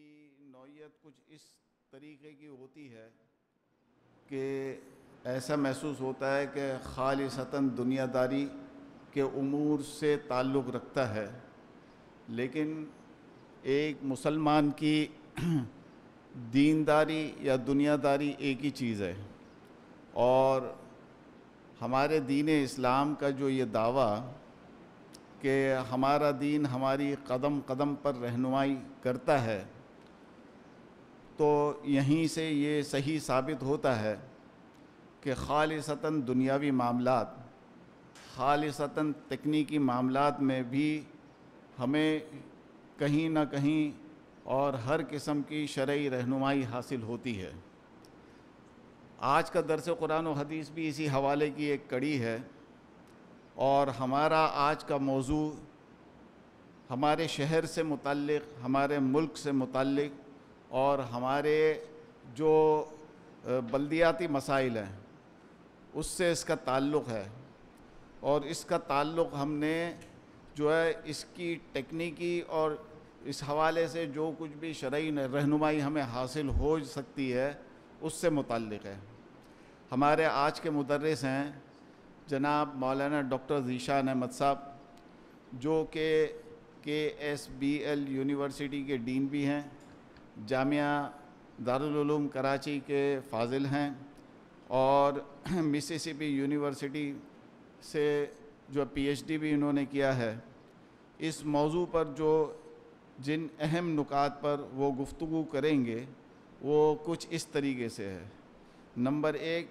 نوعیت کچھ اس طریقے کی ہوتی ہے کہ ایسا محسوس ہوتا ہے کہ خالصتاً دنیا داری کے امور سے تعلق رکھتا ہے، لیکن ایک مسلمان کی دینداری یا دنیا داری ایک ہی چیز ہے، اور ہمارے دین اسلام کا جو یہ دعویٰ کہ ہمارا دین ہماری قدم قدم پر رہنمائی کرتا ہے، تو یہیں سے یہ صحیح ثابت ہوتا ہے کہ خالصتاً دنیاوی معاملات، خالصتاً تکنیکی معاملات میں بھی ہمیں کہیں نہ کہیں اور ہر قسم کی شرعی رہنمائی حاصل ہوتی ہے۔ آج کا درس قرآن و حدیث بھی اسی حوالے کی ایک کڑی ہے، اور ہمارا آج کا موضوع ہمارے شہر سے متعلق، ہمارے ملک سے متعلق اور ہمارے جو بلدیاتی مسائل ہیں اس سے اس کا تعلق ہے، اور اس کا تعلق ہم نے جو ہے اس کی ٹیکنیکی اور اس حوالے سے جو کچھ بھی شرعی رہنمائی ہمیں حاصل ہو سکتی ہے اس سے متعلق ہے۔ ہمارے آج کے مدرس ہیں جناب مولانا ڈاکٹر ذیشان احمد صاحب، جو کہ KSBL یونیورسٹی کے ڈین بھی ہیں، جامعہ دارالعلوم کراچی کے فاضل ہیں، اور مسیسپی یونیورسٹی سے جو PhD بھی انہوں نے کیا ہے۔ اس موضوع پر جو جن اہم نکات پر وہ گفتگو کریں گے وہ کچھ اس طریقے سے ہے۔ نمبر 1،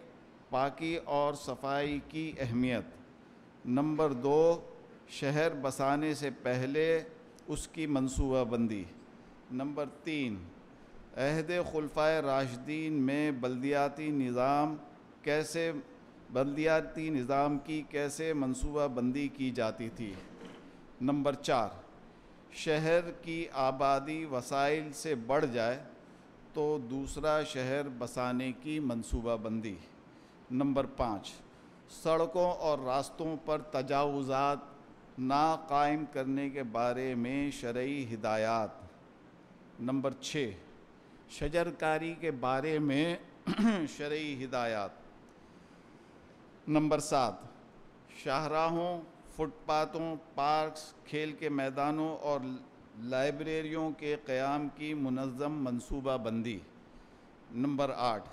پاکی اور صفائی کی اہمیت۔ نمبر 2، شہر بسانے سے پہلے اس کی منصوبہ بندی۔ نمبر 3، عہد خلفائے راشدین میں بلدیاتی نظام کی کیسے منصوبہ بندی کی جاتی تھی۔ نمبر 4، شہر کی آبادی وسائل سے بڑھ جائے تو دوسرا شہر بسانے کی منصوبہ بندی۔ نمبر 5، سڑکوں اور راستوں پر تجاوزات نہ قائم کرنے کے بارے میں شرعی ہدایات۔ نمبر 6، شجرکاری کے بارے میں شرعی ہدایات۔ نمبر 7، شاہراہوں، فٹ پاتھوں، پارکس، کھیل کے میدانوں اور لائبریریوں کے قیام کی منظم منصوبہ بندی۔ نمبر 8،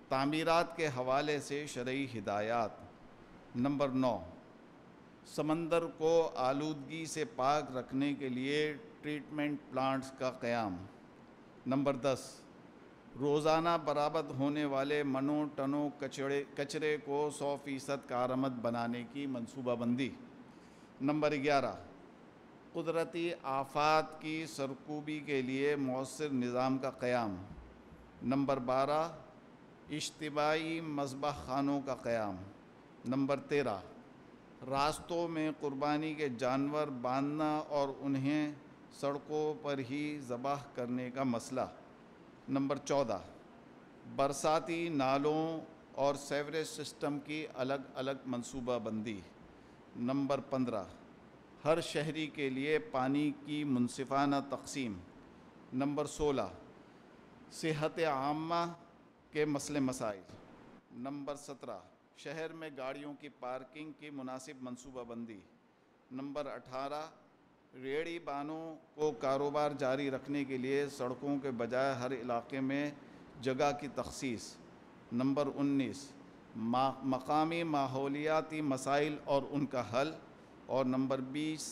تعمیرات کے حوالے سے شرعی ہدایات۔ نمبر 9، سمندر کو آلودگی سے پاک رکھنے کے لیے ٹریٹمنٹ پلانٹس کا قیام۔ نمبر 10، روزانہ برآمد ہونے والے منوں ٹنوں کچرے کو 100% کارآمد بنانے کی منصوبہ بندی۔ نمبر 11، قدرتی آفات کی سرکوبی کے لیے مؤثر نظام کا قیام۔ نمبر 12، اجتماعی مذبح خانوں کا قیام۔ نمبر 13، راستوں میں قربانی کے جانور باندھنا اور انہیں سڑکوں پر ہی ذبح کرنے کا مسئلہ۔ نمبر 14، برساتی نالوں اور سیوریج سسٹم کی الگ الگ منصوبہ بندی۔ نمبر 15، ہر شہری کے لیے پانی کی منصفانہ تقسیم۔ نمبر 16، صحت عامہ کے مسائل۔ نمبر 17، شہر میں گاڑیوں کی پارکنگ کی مناسب منصوبہ بندی۔ نمبر 18، ریڑھی بانوں کو کاروبار جاری رکھنے کے لیے سڑکوں کے بجائے ہر علاقے میں جگہ کی تخصیص۔ نمبر 19، مقامی ماحولیاتی مسائل اور ان کا حل۔ اور نمبر 20،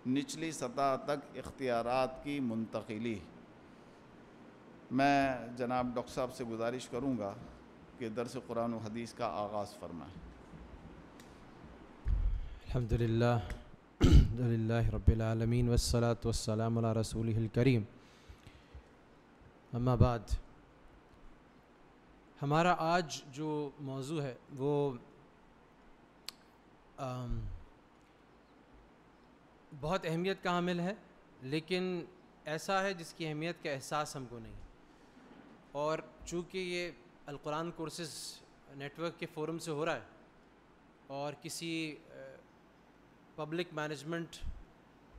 نچلی سطح تک اختیارات کی منتقلی۔ میں جناب ڈاکٹر صاحب سے گزارش کروں گا کہ درس قرآن و حدیث کا آغاز فرمائیں۔ الحمدللہ للہ رب العالمین والصلاة والسلام علی رسولہ الکریم، اما بعد۔ ہمارا آج جو موضوع ہے وہ بہت اہمیت کا حامل ہے، لیکن ایسا ہے جس کی اہمیت کا احساس ہم کو نہیں، اور چونکہ یہ القرآن کورسز نیٹ ورک کے فورم سے ہو رہا ہے اور کسی پبلک مینجمنٹ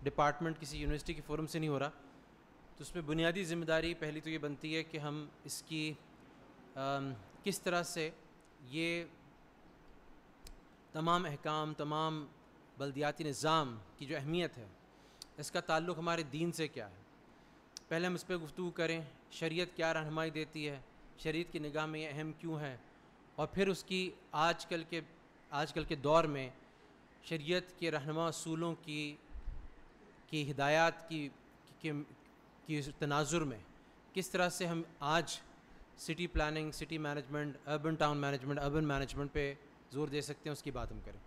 ڈپارٹمنٹ کسی یونیورسٹی کے فورم سے نہیں ہو رہا، تو اس میں بنیادی ذمہ داری پہلی تو یہ بنتی ہے کہ ہم اس کی کس طرح سے یہ تمام احکام، تمام بلدیاتی نظام کی جو اہمیت ہے اس کا تعلق ہمارے دین سے کیا ہے، پہلے ہم اس پہ گفتگو کریں، شریعت کیا رہنمائی دیتی ہے، شریعت کی نگاہ میں یہ اہم کیوں ہے، اور پھر اس کی آج کل کے دور میں شریعت کے رہنما اصولوں کی ہدایات کی تناظر میں کس طرح سے ہم آج city planning, city management, urban town management, urban management پہ زور دے سکتے ہیں، اس کی بات ہم کریں۔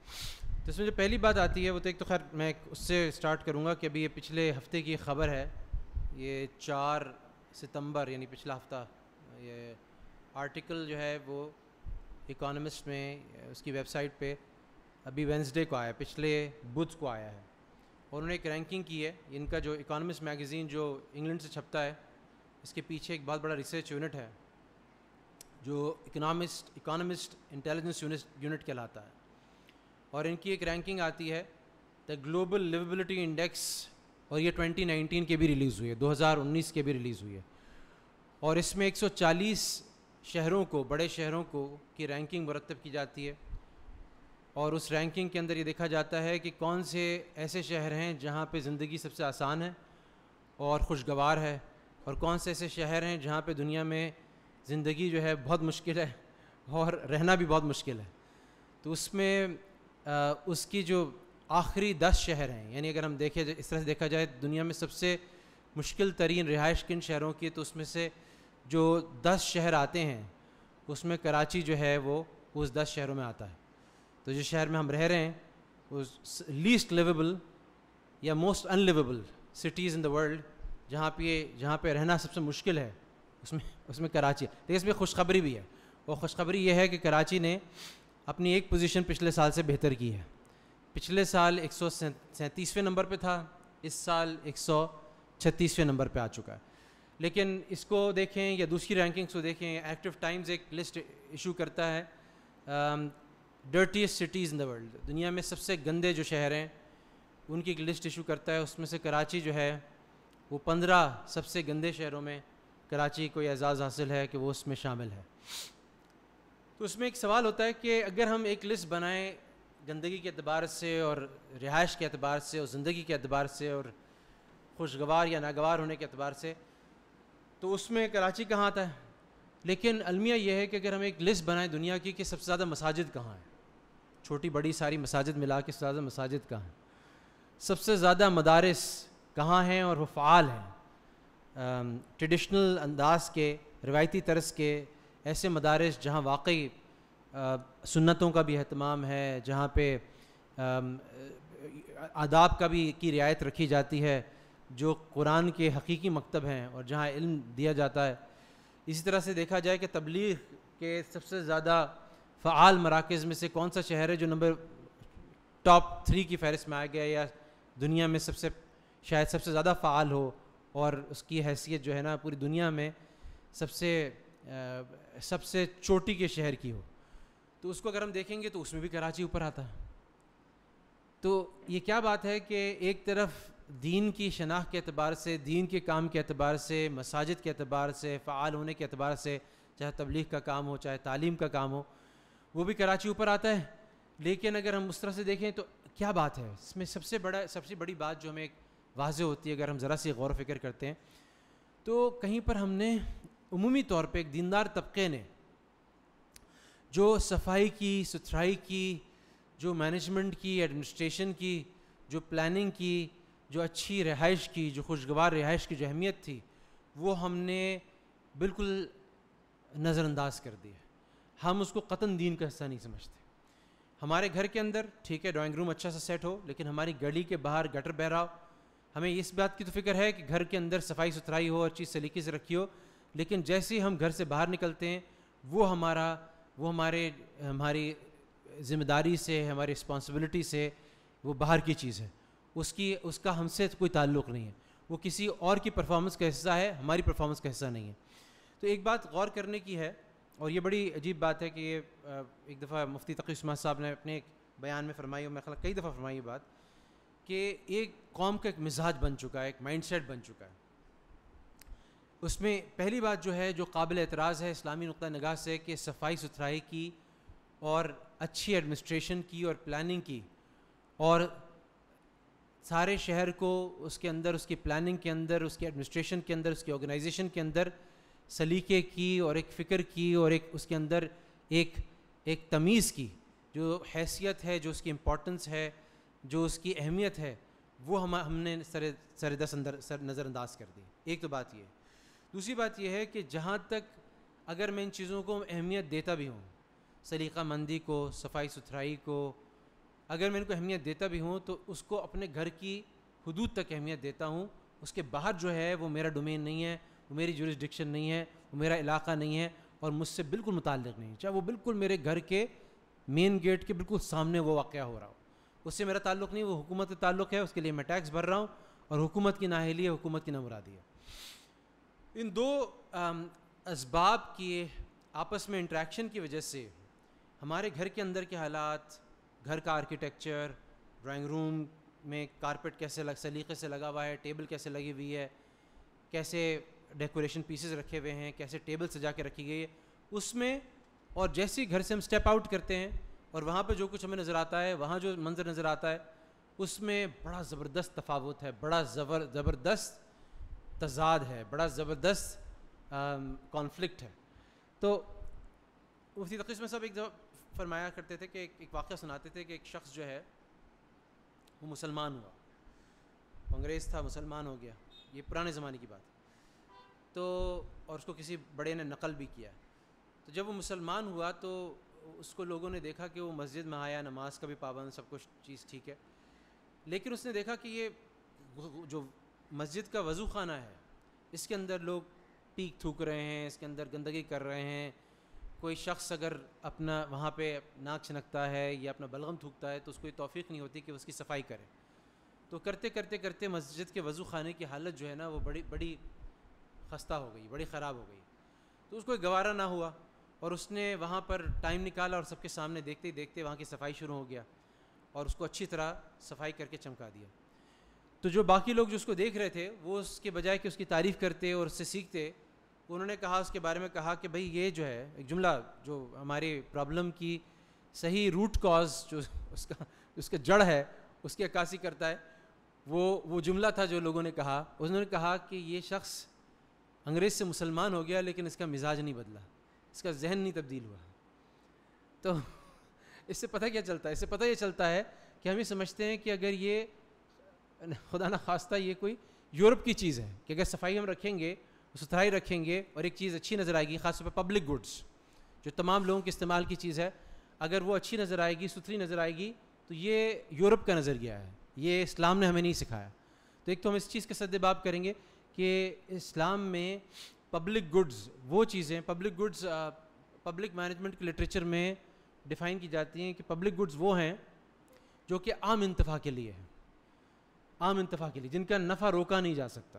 تو اس میں جو پہلی بات آتی ہے وہ تو ایک تو خیر میں اس سے سٹارٹ کروں گا کہ ابھی یہ پچھلے ہفتے کی خبر ہے، یہ 4 ستمبر یعنی پچھلا ہفتہ یہ آرٹیکل جو ہے وہ اکانومسٹ میں اس کی ویب سائٹ پہ ابھی وینسڈے کو آیا، پچھلے بدھ کو آیا ہے، اور انہوں نے ایک رینکنگ کی ہے۔ ان کا جو اکانومسٹ میگزین جو انگلینڈ سے چھپتا ہے، اس کے پیچھے ایک بہت بڑا ریسرچ یونٹ ہے جو اکانومسٹ انٹیلیجنس یونٹ کہلاتا ہے، اور ان کی ایک رینکنگ آتی ہے دا گلوبل لیویبلٹی انڈیکس، اور یہ 2019 کے بھی ریلیز ہوئی ہے، 2019 کے بھی ریلیز ہوئی ہے، اور اس میں 140 شہروں کو، بڑے شہروں کو کی رینکنگ مرتب کی جاتی ہے، اور اس رینکنگ کے اندر یہ دیکھا جاتا ہے کہ کون سے ایسے شہر ہیں جہاں پہ زندگی سب سے آسان ہے اور خوشگوار ہے، اور کون سے ایسے شہر ہیں جہاں پہ دنیا میں زندگی جو ہے بہت مشکل ہے اور رہنا بھی بہت مشکل ہے۔ تو اس میں اس کی جو آخری 10 شہر ہیں، یعنی اگر ہم دیکھیں اس طرح سے دیکھا جائے دنیا میں سب سے مشکل ترین رہائش کن شہروں کی، تو اس میں سے جو 10 شہر آتے ہیں اس میں کراچی جو ہے وہ اس 10 شہروں میں آتا ہے۔ تو جس شہر میں ہم رہ رہے ہیں وہ لیسٹ لیویبل یا most unliveable cities in the world, جہاں پہ رہنا سب سے مشکل ہے، اس میں کراچی ہے۔ لیکن اس میں خوشخبری بھی ہے، اور خوشخبری یہ ہے کہ کراچی نے اپنی ایک پوزیشن پچھلے سال سے بہتر کی ہے۔ پچھلے سال 137ویں نمبر پہ تھا، اس سال 136ویں نمبر پہ آ چکا ہے۔ لیکن اس کو دیکھیں یا دوسری رینکنگس کو دیکھیں، ایکٹیو ٹائمز ایک لسٹ ایشو کرتا ہے ڈرٹیسٹ سٹیز ان دا ورلڈ، دنیا میں سب سے گندے جو شہر ہیں ان کی ایک لسٹ ایشو کرتا ہے، اس میں سے کراچی جو ہے وہ 15 سب سے گندے شہروں میں کراچی کو یہ اعزاز حاصل ہے کہ وہ اس میں شامل ہے۔ تو اس میں ایک سوال ہوتا ہے کہ اگر ہم ایک لسٹ بنائیں گندگی کے اعتبار سے اور رہائش کے اعتبار سے اور زندگی کے اعتبار سے اور خوشگوار یا ناگوار ہونے کے اعتبار سے، تو اس میں کراچی کہاں آتا ہے؟ لیکن المیہ یہ ہے کہ اگر ہم ایک لسٹ بنائیں دنیا کی کہ سب سے زیادہ مساجد کہاں ہیں، چھوٹی بڑی ساری مساجد ملا کے سب سے زیادہ مساجد کہاں ہیں، سب سے زیادہ مدارس کہاں ہیں اور وہ فعال ہیں، ٹریڈیشنل انداز کے، روایتی طرز کے ایسے مدارس جہاں واقعی سنتوں کا بھی اہتمام ہے، جہاں پہ آداب کا بھی کی رعایت رکھی جاتی ہے، جو قرآن کے حقیقی مکتب ہیں اور جہاں علم دیا جاتا ہے۔ اسی طرح سے دیکھا جائے کہ تبلیغ کے سب سے زیادہ فعال مراکز میں سے کون سا شہر ہے جو نمبر ٹاپ 3 کی فہرست میں آ گیا، یا دنیا میں شاید سب سے زیادہ فعال ہو اور اس کی حیثیت جو ہے نا پوری دنیا میں سب سے چوٹی کے شہر کی ہو، تو اس کو اگر ہم دیکھیں گے تو اس میں بھی کراچی اوپر آتا ہے۔ تو یہ کیا بات ہے کہ ایک طرف دین کی شناخت کے اعتبار سے، دین کے کام کے اعتبار سے، مساجد کے اعتبار سے، فعال ہونے کے اعتبار سے، چاہے تبلیغ کا کام ہو چاہے تعلیم کا کام ہو، وہ بھی کراچی اوپر آتا ہے۔ لیکن اگر ہم اس طرح سے دیکھیں تو کیا بات ہے اس میں؟ سب سے بڑی بات جو ہمیں واضح ہوتی ہے اگر ہم ذرا سی غور و فکر کرتے ہیں، تو کہیں پر ہم نے عمومی طور پہ ایک دیندار طبقے نے جو صفائی کی، ستھرائی کی، جو مینجمنٹ کی، ایڈمنسٹریشن کی، جو پلاننگ کی، جو اچھی رہائش کی، جو خوشگوار رہائش کی جو اہمیت تھی، وہ ہم نے بالکل نظر انداز کر دی ہے۔ ہم اس کو قطعاً دین کا حصہ نہیں سمجھتے۔ ہمارے گھر کے اندر ٹھیک ہے ڈرائنگ روم اچھا سا سیٹ ہو، لیکن ہماری گلی کے باہر گٹر بہ رہا ہو، ہمیں اس بات کی تو فکر ہے کہ گھر کے اندر صفائی ستھرائی ہو، اچھی سلیقے سے رکھی ہو، لیکن جیسے ہی ہم گھر سے باہر نکلتے ہیں وہ ہماری ذمہ داری سے، ہماری رسپانسبلٹی سے وہ باہر کی چیز ہے، اس کا ہم سے کوئی تعلق نہیں ہے، وہ کسی اور کی پرفارمنس کا حصہ ہے، ہماری پرفارمنس کا حصہ نہیں ہے۔ تو ایک بات غور کرنے کی ہے، اور یہ بڑی عجیب بات ہے کہ یہ ایک دفعہ مفتی تقی عثمان صاحب نے اپنے ایک بیان میں فرمائی، اور میں خیال کئی دفعہ فرمائی یہ بات، کہ ایک قوم کا ایک مزاج بن چکا ہے، ایک مائنڈ سیٹ بن چکا ہے اس میں پہلی بات جو ہے جو قابل اعتراض ہے اسلامی نقطہ نگاہ سے کہ صفائی ستھرائی کی اور اچھی ایڈمنسٹریشن کی اور پلاننگ کی اور سارے شہر کو اس کے اندر اس کی پلاننگ کے اندر اس کی ایڈمنسٹریشن کے اندر اس کی آرگنائزیشن کے اندر سلیقے کی اور ایک فکر کی اور ایک اس کے اندر ایک تمیز کی جو حیثیت ہے جو اس کی امپورٹنس ہے جو اس کی اہمیت ہے وہ ہم نے سر نظر انداز کر دی. ایک تو بات یہ ہے. دوسری بات یہ ہے کہ جہاں تک اگر میں ان چیزوں کو اہمیت دیتا بھی ہوں سلیقہ مندی کو صفائی ستھرائی کو اگر میں ان کو اہمیت دیتا بھی ہوں تو اس کو اپنے گھر کی حدود تک اہمیت دیتا ہوں. اس کے باہر جو ہے وہ میرا ڈومین نہیں ہے, وہ میری جورسڈکشن نہیں ہے, وہ میرا علاقہ نہیں ہے اور مجھ سے بالکل متعلق نہیں, چاہے وہ بالکل میرے گھر کے مین گیٹ کے بالکل سامنے وہ واقعہ ہو رہا ہو, اس سے میرا تعلق نہیں, وہ حکومت کا تعلق ہے, اس کے لیے میں ٹیکس بھر رہا ہوں اور حکومت کی نااہلی ہے, حکومت کی نامرادی ہے. ان دو اسباب کی آپس میں انٹریکشن کی وجہ سے ہمارے گھر کے اندر کے حالات, گھر کا آرکیٹیکچر, ڈرائنگ روم میں کارپیٹ کیسے سلیقے سے لگا ہوا ہے, ٹیبل کیسے لگی ہوئی ہے, کیسے ڈیکوریشن پیسز رکھے ہوئے ہیں, کیسے ٹیبل سجا کے رکھی گئی ہے, اس میں اور جیسے ہی گھر سے ہم اسٹیپ آؤٹ کرتے ہیں اور وہاں پہ جو کچھ ہمیں نظر آتا ہے, وہاں جو منظر نظر آتا ہے, اس میں بڑا زبردست تفاوت ہے, بڑا زبردست تضاد ہے, بڑا زبردست کانفلکٹ ہے. تو مفتی تقی عثمانی صاحب ایک دفعہ فرمایا کرتے تھے کہ ایک واقعہ سناتے تھے کہ ایک شخص جو ہے وہ مسلمان ہوا, انگریز تھا مسلمان ہو گیا, یہ پرانے زمانے کی بات ہے. تو اور اس کو کسی بڑے نے نقل بھی کیا. تو جب وہ مسلمان ہوا تو اس کو لوگوں نے دیکھا کہ وہ مسجد میں آیا, نماز کا بھی پابند, سب کچھ چیز ٹھیک ہے, لیکن اس نے دیکھا کہ یہ جو مسجد کا وضو خانہ ہے اس کے اندر لوگ پیک تھوک رہے ہیں, اس کے اندر گندگی کر رہے ہیں. کوئی شخص اگر اپنا وہاں پہ ناک چھنکتا ہے یا اپنا بلغم تھوکتا ہے تو اس کو یہ توفیق نہیں ہوتی کہ اس کی صفائی کرے. تو کرتے کرتے کرتے مسجد کے وضو خانے کی حالت جو ہے نا وہ بڑی خستہ ہو گئی, بڑی خراب ہو گئی. تو اس کو گوارا نہ ہوا اور اس نے وہاں پر ٹائم نکالا اور سب کے سامنے دیکھتے ہی دیکھتے وہاں کی صفائی شروع ہو گیا اور اس کو اچھی طرح صفائی کر کے چمکا دیا. تو جو باقی لوگ جو اس کو دیکھ رہے تھے وہ اس کے بجائے کہ اس کی تعریف کرتے اور اس سے سیکھتے, انہوں نے کہا, اس کے بارے میں کہا کہ بھئی یہ جو ہے ایک جملہ جو ہماری پرابلم کی صحیح روٹ کاز جو اس کا جڑ ہے اس کی عکاسی کرتا ہے, وہ جملہ تھا جو لوگوں نے کہا. انہوں نے کہا کہ یہ شخص انگریز سے مسلمان ہو گیا لیکن اس کا مزاج نہیں بدلا, اس کا ذہن نہیں تبدیل ہوا. تو اس سے پتہ کیا چلتا ہے؟ اس سے پتہ یہ چلتا ہے کہ ہم یہ سمجھتے ہیں کہ اگر یہ خدا نخواستہ یہ کوئی یورپ کی چیز ہے کہ اگر صفائی ہم رکھیں گے, ستھرائی رکھیں گے اور ایک چیز اچھی نظر آئے گی, خاص طور پہ پبلک گڈس جو تمام لوگوں کے استعمال کی چیز ہے, اگر وہ اچھی نظر آئے گی, ستھری نظر آئے گی, تو یہ یورپ کا نظریہ ہے, یہ اسلام نے ہمیں نہیں سکھایا. تو ایک تو ہم اس چیز کے سدباب کریں گے کہ اسلام میں پبلک گڈز وہ چیزیں, پبلک گڈز پبلک مینجمنٹ کے لٹریچر میں ڈیفائن کی جاتی ہیں کہ پبلک گڈز وہ ہیں جو کہ عام انتفاع کے لیے ہیں, عام انتفاع کے لیے, جن کا نفع روکا نہیں جا سکتا.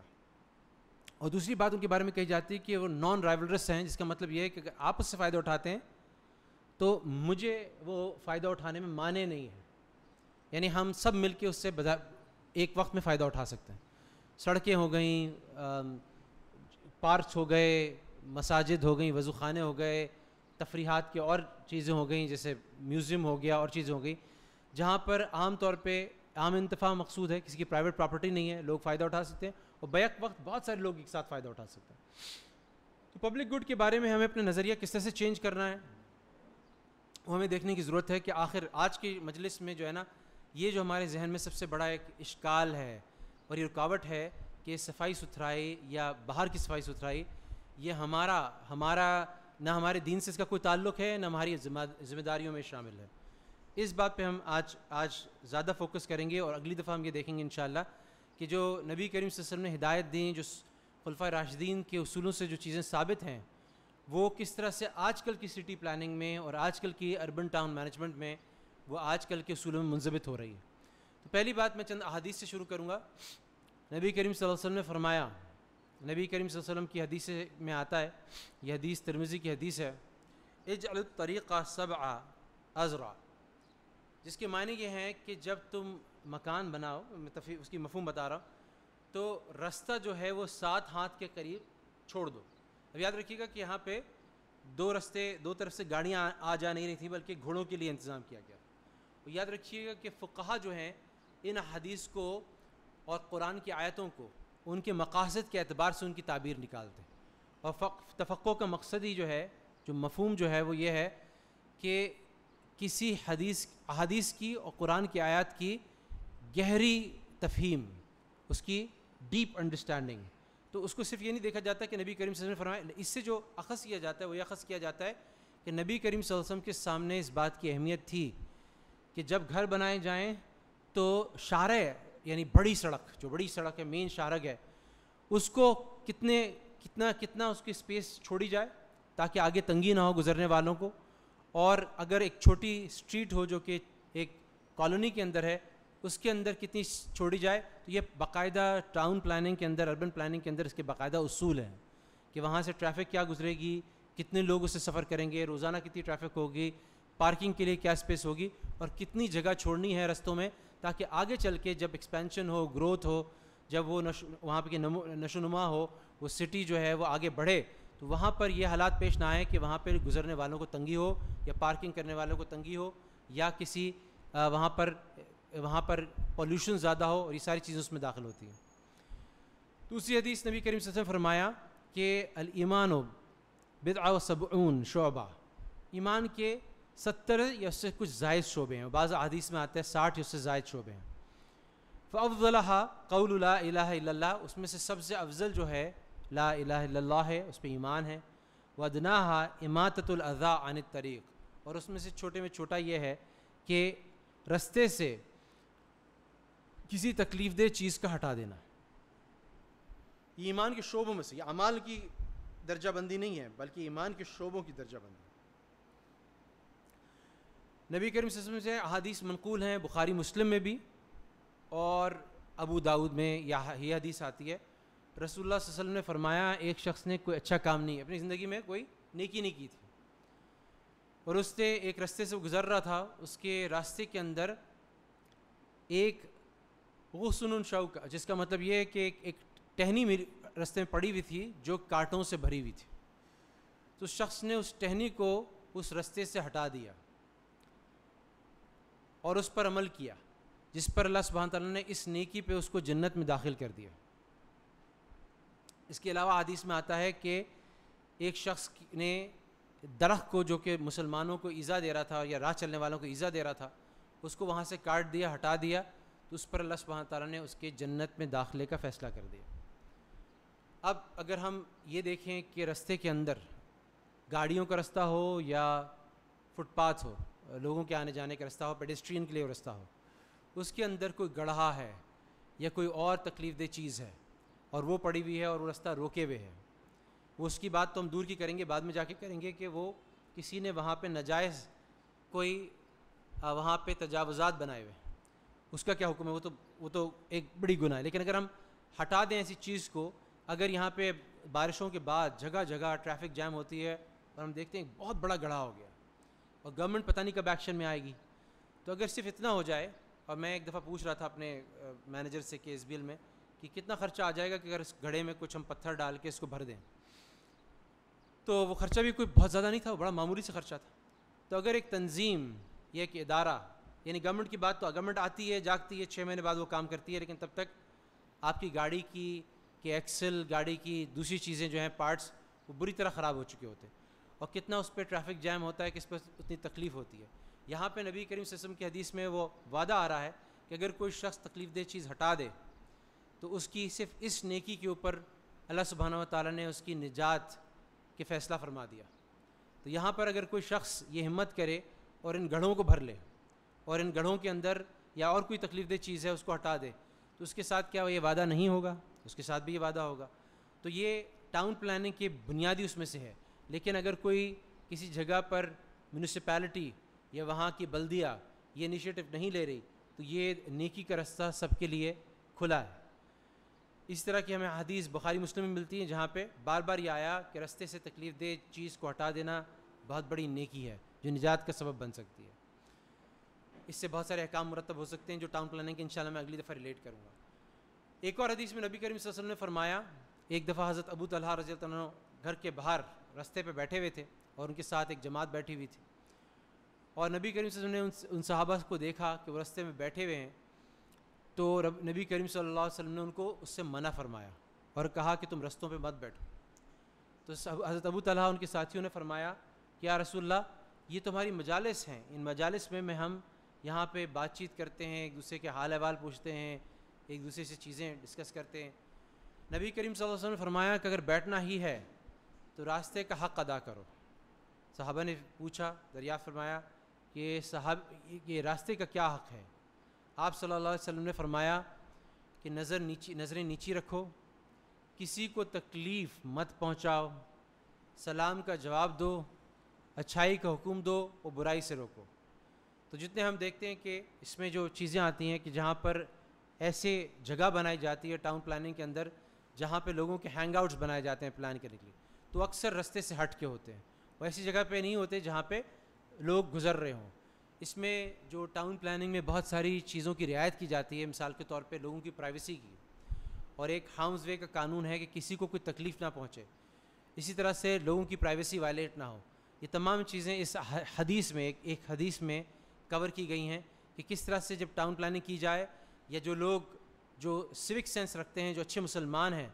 اور دوسری بات ان کے بارے میں کہی جاتی ہے کہ وہ نان رائولرس ہیں, جس کا مطلب یہ ہے کہ اگر آپس سے فائدہ اٹھاتے ہیں تو مجھے وہ فائدہ اٹھانے میں مانع نہیں ہے, یعنی ہم سب مل کے اس سے ایک وقت میں فائدہ اٹھا سکتے ہیں. سڑکیں ہو گئیں, پارکس ہو گئے, مساجد ہو گئیں, وضو خانے ہو گئے, تفریحات کی اور چیزیں ہو گئیں جیسے میوزیم ہو گیا اور چیزیں ہو گئی, جہاں پر عام طور پہ عام انتفاع مقصود ہے, کسی کی پرائیویٹ پراپرٹی نہیں ہے, لوگ فائدہ اٹھا سکتے ہیں اور بیک وقت بہت سارے لوگ ایک ساتھ فائدہ اٹھا سکتے ہیں. تو پبلک گڈ کے بارے میں ہمیں اپنا نظریہ کس طرح سے چینج کرنا ہے وہ ہمیں دیکھنے کی ضرورت ہے کہ آخر آج کی مجلس میں جو ہے نا یہ جو ہمارے ذہن میں سب سے بڑا ایک اشکال ہے اور یہ رکاوٹ ہے کہ صفائی ستھرائی یا باہر کی صفائی ستھرائی یہ ہمارا نہ ہمارے دین سے اس کا کوئی تعلق ہے, نہ ہماری ذمہ داریوں میں شامل ہے. اس بات پہ ہم آج زیادہ فوکس کریں گے اور اگلی دفعہ ہم یہ دیکھیں گے انشاءاللہ کہ جو نبی کریم صلی اللہ علیہ وسلم نے ہدایت دیں, جو خلفائے راشدین کے اصولوں سے جو چیزیں ثابت ہیں, وہ کس طرح سے آج کل کی سٹی پلاننگ میں اور آج کل کی اربن ٹاؤن مینجمنٹ میں وہ آج کل کے اصولوں میں منضبط ہو رہی ہے. تو پہلی بات میں چند احادیث سے شروع کروں گا. نبی کریم صلی اللہ علیہ وسلم نے فرمایا, نبی کریم صلی اللہ علیہ وسلم کی حدیث میں آتا ہے, یہ حدیث ترمذی کی حدیث ہے, اجعل الطریق 7 ازرع, جس کے معنی یہ ہیں کہ جب تم مکان بناؤ, اس کی مفہوم بتا رہا ہوں, تو رستہ جو ہے وہ 7 ہاتھ کے قریب چھوڑ دو. اب یاد رکھیے گا کہ یہاں پہ دو طرف سے گاڑیاں آ جا نہیں رہی تھیں بلکہ گھوڑوں کے لیے انتظام کیا گیا. اور یاد رکھیے گا کہ فقہا جو ہیں ان حدیث کو اور قرآن کی آیتوں کو ان کے مقاصد کے اعتبار سے ان کی تعبیر نکالتے ہیں. اور تفقہ کا مقصد ہی جو ہے، جو مفہوم جو ہے وہ یہ ہے کہ کسی حدیث کی اور قرآن کی آیات کی گہری تفہیم، اس کی ڈیپ انڈرسٹینڈنگ. تو اس کو صرف یہ نہیں دیکھا جاتا کہ نبی کریم صلی اللہ علیہ وسلم نے فرمایا. اس سے جو اخذ کیا جاتا ہے وہ یہ اخذ کیا جاتا ہے کہ نبی کریم صلی اللہ علیہ وسلم کے سامنے اس بات کی اہمیت تھی کہ جب گھر بنائے جائیں تو شارع یعنی بڑی سڑک، جو بڑی سڑک ہے، مین شارگ ہے، اس کو کتنا اس کی سپیس چھوڑی جائے تاکہ آگے تنگی نہ ہو گزرنے والوں کو. اور اگر ایک چھوٹی اسٹریٹ ہو جو کہ ایک کالونی کے اندر ہے، اس کے اندر کتنی چھوڑی جائے. تو یہ باقاعدہ ٹاؤن پلاننگ کے اندر، اربن پلاننگ کے اندر اس کے باقاعدہ اصول ہیں کہ وہاں سے ٹریفک کیا گزرے گی، کتنے لوگ اس سے سفر کریں گے، روزانہ کتنی ٹریفک ہوگی، پارکنگ کے لیے کیا اسپیس ہوگی، اور کتنی جگہ چھوڑنی ہے رستوں میں تاکہ آگے چل کے جب ایکسپینشن ہو، گروتھ ہو، جب وہ وہاں پہ نشو نما ہو، وہ سٹی جو ہے وہ آگے بڑھے، تو وہاں پر یہ حالات پیش نہ آئے کہ وہاں پہ گزرنے والوں کو تنگی ہو یا پارکنگ کرنے والوں کو تنگی ہو یا کسی وہاں پر پولیوشن زیادہ ہو، اور یہ ساری چیزیں اس میں داخل ہوتی ہیں. دوسری حدیث نبی کریم صلی اللہ علیہ وسلم فرمایا کہ الایمان بضع و سبعون شعبہ، ایمان کے 70 یا اس سے کچھ زائد شعبے ہیں. بعض حدیث میں آتا ہے 60 یا اس سے زائد شعبے ہیں. فافضلها قول لا الہ الا اللہ، اس میں سے سب سے افضل جو ہے لا الہ الا اللہ ہے، اس پہ ایمان ہے. وادناها اماطۃ الاذى عن الطریق، اور اس میں سے چھوٹے میں چھوٹا یہ ہے کہ رستے سے کسی تکلیف دہ چیز کا ہٹا دینا. یہ ایمان کے شعبوں میں سے، یہ اعمال کی درجہ بندی نہیں ہے بلکہ ایمان کے شعبوں کی درجہ بندی. نبی کریم صلی اللہ علیہ وسلم سے احادیث منقول ہیں بخاری مسلم میں بھی اور ابو داؤد میں یہ حدیث آتی ہے. رسول اللہ صلی اللہ علیہ وسلم نے فرمایا ایک شخص نے کوئی اچھا کام نہیں، اپنی زندگی میں کوئی نیکی نہیں کی تھی، اور اس نے ایک راستے سے گزر رہا تھا، اس کے راستے کے اندر ایک غصن شوک، جس کا مطلب یہ ہے کہ ایک ٹہنی راستے میں پڑی ہوئی تھی جو کانٹوں سے بھری ہوئی تھی. تو اس شخص نے اس ٹہنی کو اس راستے سے ہٹا دیا اور اس پر عمل کیا، جس پر اللہ سبحانہ تعالیٰ نے اس نیکی پہ اس کو جنت میں داخل کر دیا. اس کے علاوہ حدیث میں آتا ہے کہ ایک شخص نے درخت کو جو کہ مسلمانوں کو ایذا دے رہا تھا یا راہ چلنے والوں کو ایذا دے رہا تھا، اس کو وہاں سے کاٹ دیا، ہٹا دیا، تو اس پر اللہ سبحانہ تعالیٰ نے اس کے جنت میں داخلے کا فیصلہ کر دیا. اب اگر ہم یہ دیکھیں کہ رستے کے اندر گاڑیوں کا رستہ ہو یا فٹ پاتھ ہو، لوگوں کے آنے جانے کا رستہ ہو، پیڈسٹرین کے لیے رستہ ہو، اس کے اندر کوئی گڑھا ہے یا کوئی اور تکلیف دہ چیز ہے اور وہ پڑی ہوئی ہے اور وہ رستہ روکے ہوئے ہے، وہ اس کی بات تو ہم دور کی کریں گے، بعد میں جا کے کریں گے کہ وہ کسی نے وہاں پہ ناجائز کوئی وہاں پہ تجاوزات بنائے ہوئے، اس کا کیا حکم ہے؟ وہ تو ایک بڑی گناہ ہے. لیکن اگر ہم ہٹا دیں ایسی چیز کو، اگر یہاں پہ بارشوں کے بعد جگہ جگہ ٹریفک جام ہوتی ہے اور ہم دیکھتے ہیں بہت بڑا گڑھا ہو گیا اور گورنمنٹ پتہ نہیں کب ایکشن میں آئے گی، تو اگر صرف اتنا ہو جائے، اور میں ایک دفعہ پوچھ رہا تھا اپنے مینیجر سے کہ SBL میں کہ کتنا خرچہ آ جائے گا کہ اگر اس گڑھے میں کچھ ہم پتھر ڈال کے اس کو بھر دیں، تو وہ خرچہ بھی کوئی بہت زیادہ نہیں تھا، وہ بڑا معمولی سے خرچہ تھا. تو اگر ایک تنظیم یا ایک ادارہ، یعنی گورنمنٹ کی بات تو گورنمنٹ آتی ہے جاگتی ہے 6 مہینے بعد وہ کام کرتی ہے، لیکن تب تک آپ کی گاڑی کی ایکسل، گاڑی کی دوسری چیزیں جو ہیں پارٹس، وہ بری طرح خراب ہو چکے ہوتے ہیں، اور کتنا اس پہ ٹریفک جام ہوتا ہے، کس پہ اتنی تکلیف ہوتی ہے. یہاں پہ نبی کریم صلی اللہ علیہ وسلم کی حدیث میں وہ وعدہ آ رہا ہے کہ اگر کوئی شخص تکلیف دہ چیز ہٹا دے تو اس کی صرف اس نیکی کے اوپر اللہ سبحانہ و تعالیٰ نے اس کی نجات کے فیصلہ فرما دیا. تو یہاں پر اگر کوئی شخص یہ ہمت کرے اور ان گڑھوں کو بھر لے اور ان گڑھوں کے اندر یا اور کوئی تکلیف دہ چیز ہے اس کو ہٹا دے، تو اس کے ساتھ کیا یہ وعدہ نہیں ہوگا؟ اس کے ساتھ بھی یہ وعدہ ہوگا. تو یہ ٹاؤن پلاننگ کے بنیادی اس میں سے ہے. لیکن اگر کوئی کسی جگہ پر میونسپیلٹی یا وہاں کی بلدیہ یہ انیشیٹو نہیں لے رہی، تو یہ نیکی کا رستہ سب کے لیے کھلا ہے. اس طرح کی ہمیں حدیث بخاری مسلم میں ملتی ہیں جہاں پہ بار بار یہ آیا کہ رستے سے تکلیف دہ چیز کو ہٹا دینا بہت بڑی نیکی ہے جو نجات کا سبب بن سکتی ہے. اس سے بہت سارے احکام مرتب ہو سکتے ہیں جو ٹاؤن پلاننگ کے انشاءاللہ میں اگلی دفعہ ریلیٹ کروں گا. ایک اور حدیث میں نبی کریم صلی اللہ علیہ وسلم نے فرمایا ایک دفعہ حضرت ابو طلحہ رضی اللہ عنہ گھر کے باہر رستے پہ بیٹھے ہوئے تھے اور ان کے ساتھ ایک جماعت بیٹھی ہوئی تھی، اور نبی کریم صلی اللہ علیہ وسلم نے ان صحابہ کو دیکھا کہ وہ رستے میں بیٹھے ہوئے ہیں، تو نبی کریم صلی اللہ علیہ وسلم نے ان کو اس سے منع فرمایا اور کہا کہ تم رستوں پہ مت بیٹھو۔ تو حضرت ابو طلحہ ان کے ساتھیوں نے فرمایا کہ یا رسول اللہ، یہ تو ہماری مجالس ہیں، ان مجالس میں ہم یہاں پہ بات چیت کرتے ہیں، ایک دوسرے کے حال احوال پوچھتے ہیں، ایک دوسرے سے چیزیں ڈسکس کرتے ہیں۔ نبی کریم صلی اللہ علیہ وسلم نے فرمایا کہ اگر بیٹھنا ہی ہے تو راستے کا حق ادا کرو۔ صحابہ نے پوچھا، دریافت فرمایا کہ یہ راستے کا کیا حق ہے؟ آپ صلی اللہ علیہ وسلم نے فرمایا کہ نظریں نیچی رکھو، کسی کو تکلیف مت پہنچاؤ، سلام کا جواب دو، اچھائی کا حکم دو اور برائی سے روکو۔ تو جتنے ہم دیکھتے ہیں کہ اس میں جو چیزیں آتی ہیں کہ جہاں پر ایسے جگہ بنائی جاتی ہے ٹاؤن پلاننگ کے اندر جہاں پہ لوگوں کے ہینگ آؤٹس بنائے جاتے ہیں پلان کرنے کے لیے، تو اکثر رستے سے ہٹ کے ہوتے ہیں، وہ ایسی جگہ پہ نہیں ہوتے جہاں پہ لوگ گزر رہے ہوں۔ اس میں جو ٹاؤن پلاننگ میں بہت ساری چیزوں کی رعایت کی جاتی ہے، مثال کے طور پہ لوگوں کی پرائیویسی کی، اور ایک ہارمز وے کا قانون ہے کہ کسی کو کوئی تکلیف نہ پہنچے، اسی طرح سے لوگوں کی پرائیویسی وائلیٹ نہ ہو۔ یہ تمام چیزیں اس حدیث میں ایک حدیث میں کور کی گئی ہیں کہ کس طرح سے جب ٹاؤن پلاننگ کی جائے، یا جو لوگ جو سوک سینس رکھتے ہیں، جو اچھے مسلمان ہیں،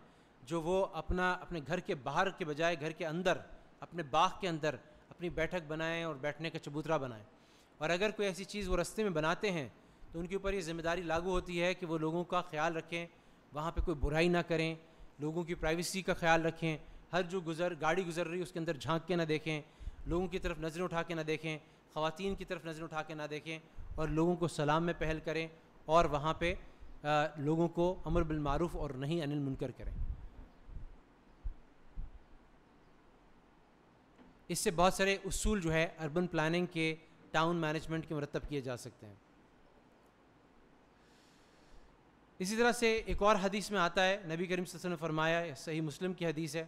جو وہ اپنے گھر کے باہر کے بجائے گھر کے اندر اپنے باغ کے اندر اپنی بیٹھک بنائیں اور بیٹھنے کا چبوترا بنائیں، اور اگر کوئی ایسی چیز وہ رستے میں بناتے ہیں تو ان کے اوپر یہ ذمہ داری لاگو ہوتی ہے کہ وہ لوگوں کا خیال رکھیں، وہاں پہ کوئی برائی نہ کریں، لوگوں کی پرائیویسی کا خیال رکھیں، ہر جو گاڑی گزر رہی ہے اس کے اندر جھانک کے نہ دیکھیں، لوگوں کی طرف نظریں اٹھا کے نہ دیکھیں، خواتین کی طرف نظریں اٹھا کے نہ دیکھیں، اور لوگوں کو سلام میں پہل کریں، اور وہاں پہ لوگوں کو امر بالمعروف اور نہی عن المنکر کریں۔ اس سے بہت سارے اصول جو ہے اربن پلاننگ کے، ٹاؤن مینجمنٹ کے مرتب کیے جا سکتے ہیں۔ اسی طرح سے ایک اور حدیث میں آتا ہے، نبی کریم صلی اللہ علیہ وسلم نے فرمایا، صحیح مسلم کی حدیث ہے،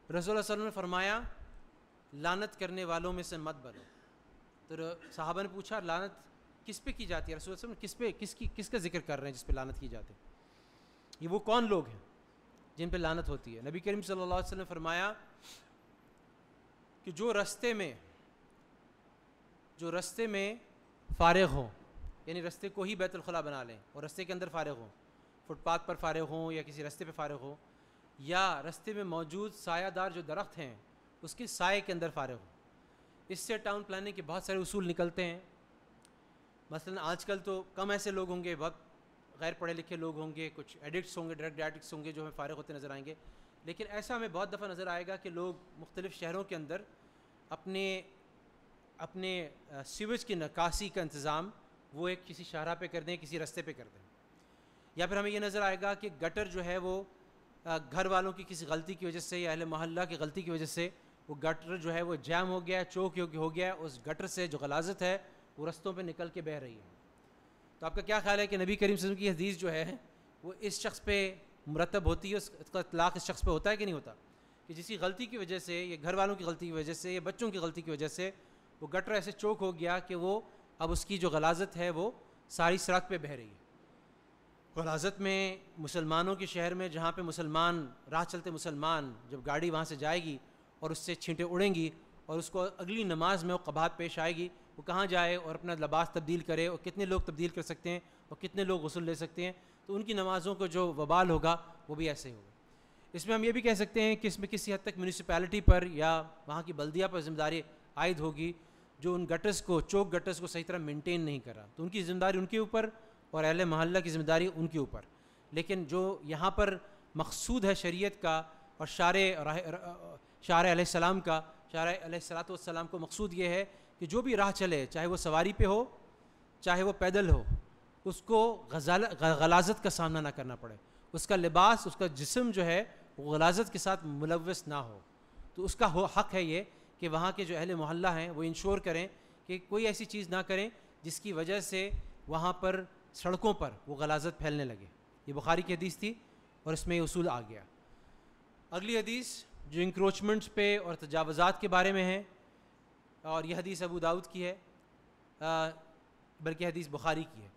رسول اللہ صلی اللہ علیہ وسلم نے فرمایا لعنت کرنے والوں میں سے مت بنو۔ تو صحابہ نے پوچھا لعنت کس پہ کی جاتی ہے؟ رسول اللہ علیہ وسلم کس کا ذکر کر رہے ہیں جس پہ لعنت کی جاتی ہے؟ یہ وہ کون لوگ ہیں جن پہ لعنت ہوتی ہے؟ نبی کریم صلی اللہ علیہ وسلم نے فرمایا کہ جو رستے میں فارغ ہوں، یعنی رستے کو ہی بیت الخلاء بنا لیں اور رستے کے اندر فارغ ہوں، فٹ پاتھ پر فارغ ہوں یا کسی رستے پہ فارغ ہوں، یا رستے میں موجود سایہ دار جو درخت ہیں اس کے سائے کے اندر فارغ ہوں۔ اس سے ٹاؤن پلاننگ کے بہت سارے اصول نکلتے ہیں۔ مثلا آج کل تو کم ایسے لوگ ہوں گے، بہت غیر پڑھے لکھے لوگ ہوں گے، کچھ ایڈکٹس ہوں گے، ڈرگ ایڈکٹس ہوں گے جو ہمیں فارغ ہوتے نظر آئیں گے، لیکن ایسا ہمیں بہت دفعہ نظر آئے گا کہ لوگ مختلف شہروں کے اندر اپنے سیویج کی نکاسی کا انتظام وہ ایک کسی شاہراہ پہ کر دیں، کسی رستے پہ کر دیں، یا پھر ہمیں یہ نظر آئے گا کہ گٹر جو ہے وہ گھر والوں کی کسی غلطی کی وجہ سے یا اہل محلہ کی غلطی کی وجہ سے وہ گٹر جو ہے وہ جام ہو گیا، چوک ہو گیا، اس گٹر سے جو غلاظت ہے وہ رستوں پہ نکل کے بہہ رہی ہے۔ تو آپ کا کیا خیال ہے کہ نبی کریم صلی اللہ علیہ وسلم کی حدیث جو ہے وہ اس شخص پہ مرتب ہوتی ہے، اس کا اطلاق اس شخص پہ ہوتا ہے کہ نہیں ہوتا؟ کہ جس کی غلطی کی وجہ سے، یا گھر والوں کی غلطی کی وجہ سے، یا بچوں کی غلطی کی وجہ سے وہ گٹر ایسے چوک ہو گیا کہ وہ اب اس کی جو غلاظت ہے وہ ساری سڑک پہ بہہ رہی ہے۔ غلاظت میں مسلمانوں کے شہر میں جہاں پہ مسلمان راہ چلتے مسلمان جب گاڑی وہاں سے جائے گی اور اس سے چھینٹیں اڑیں گی اور اس کو اگلی نماز میں وہ قباحت پیش آئے گی، وہ کہاں جائے اور اپنا لباس تبدیل کرے، اور کتنے لوگ تبدیل کر سکتے ہیں اور کتنے لوگ غسل لے سکتے ہیں، تو ان کی نمازوں کو جو وبال ہوگا وہ بھی ایسے ہی ہوگا۔ اس میں ہم یہ بھی کہہ سکتے ہیں کہ اس میں کسی حد تک میونسپیلٹی پر یا وہاں کی بلدیہ پر ذمہ داری عائد ہوگی جو ان گٹرز کو، چوک گٹرز کو صحیح طرح مینٹین نہیں کر رہا، تو ان کی ذمہ داری ان کے اوپر اور اہل محلہ کی ذمہ داری ان کے اوپر۔ لیکن جو یہاں پر مقصود ہے شریعت کا اور شارع علیہ السلام کا، شارع علیہ السلام کو مقصود یہ ہے کہ جو بھی راہ چلے، چاہے وہ سواری پہ ہو چاہے وہ پیدل ہو، اس کو غلاظت کا سامنا نہ کرنا پڑے، اس کا لباس، اس کا جسم جو ہے وہ غلاظت کے ساتھ ملوث نہ ہو۔ تو اس کا حق ہے یہ کہ وہاں کے جو اہل محلہ ہیں وہ انشور کریں کہ کوئی ایسی چیز نہ کریں جس کی وجہ سے وہاں پر سڑکوں پر وہ غلاظت پھیلنے لگے۔ یہ بخاری کی حدیث تھی اور اس میں یہ اصول آ گیا۔ اگلی حدیث جو انکروچمنٹس پہ اور تجاوزات کے بارے میں ہے، اور یہ حدیث ابو داؤد کی ہے، بلکہ حدیث بخاری کی ہے۔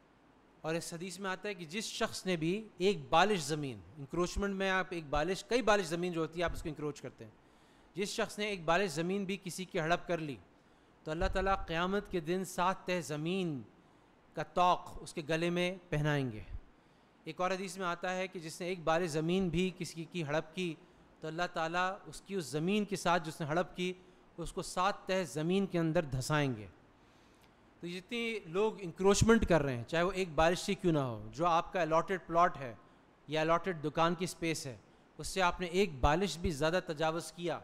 اور اس حدیث میں آتا ہے کہ جس شخص نے بھی ایک بالش زمین، انکروچمنٹ میں آپ ایک بالش، کئی بالش زمین جو ہوتی ہے آپ اس کو انکروچ کرتے ہیں، جس شخص نے ایک بالش زمین بھی کسی کی ہڑپ کر لی تو اللہ تعالیٰ قیامت کے دن 7 تہ زمین کا طوق اس کے گلے میں پہنائیں گے۔ ایک اور حدیث میں آتا ہے کہ جس نے ایک بالش زمین بھی کسی کی ہڑپ کی تو اللہ تعالیٰ اس کی اس زمین کے ساتھ جس نے ہڑپ کی اس کو 7 تہ زمین کے اندر دھسائیں گے۔ تو جتنی لوگ انکروچمنٹ کر رہے ہیں، چاہے وہ ایک بالش سے کیوں نہ ہو، جو آپ کا الاٹڈ پلاٹ ہے یا الاٹڈ دکان کی سپیس ہے، اس سے آپ نے ایک بالش بھی زیادہ تجاوز کیا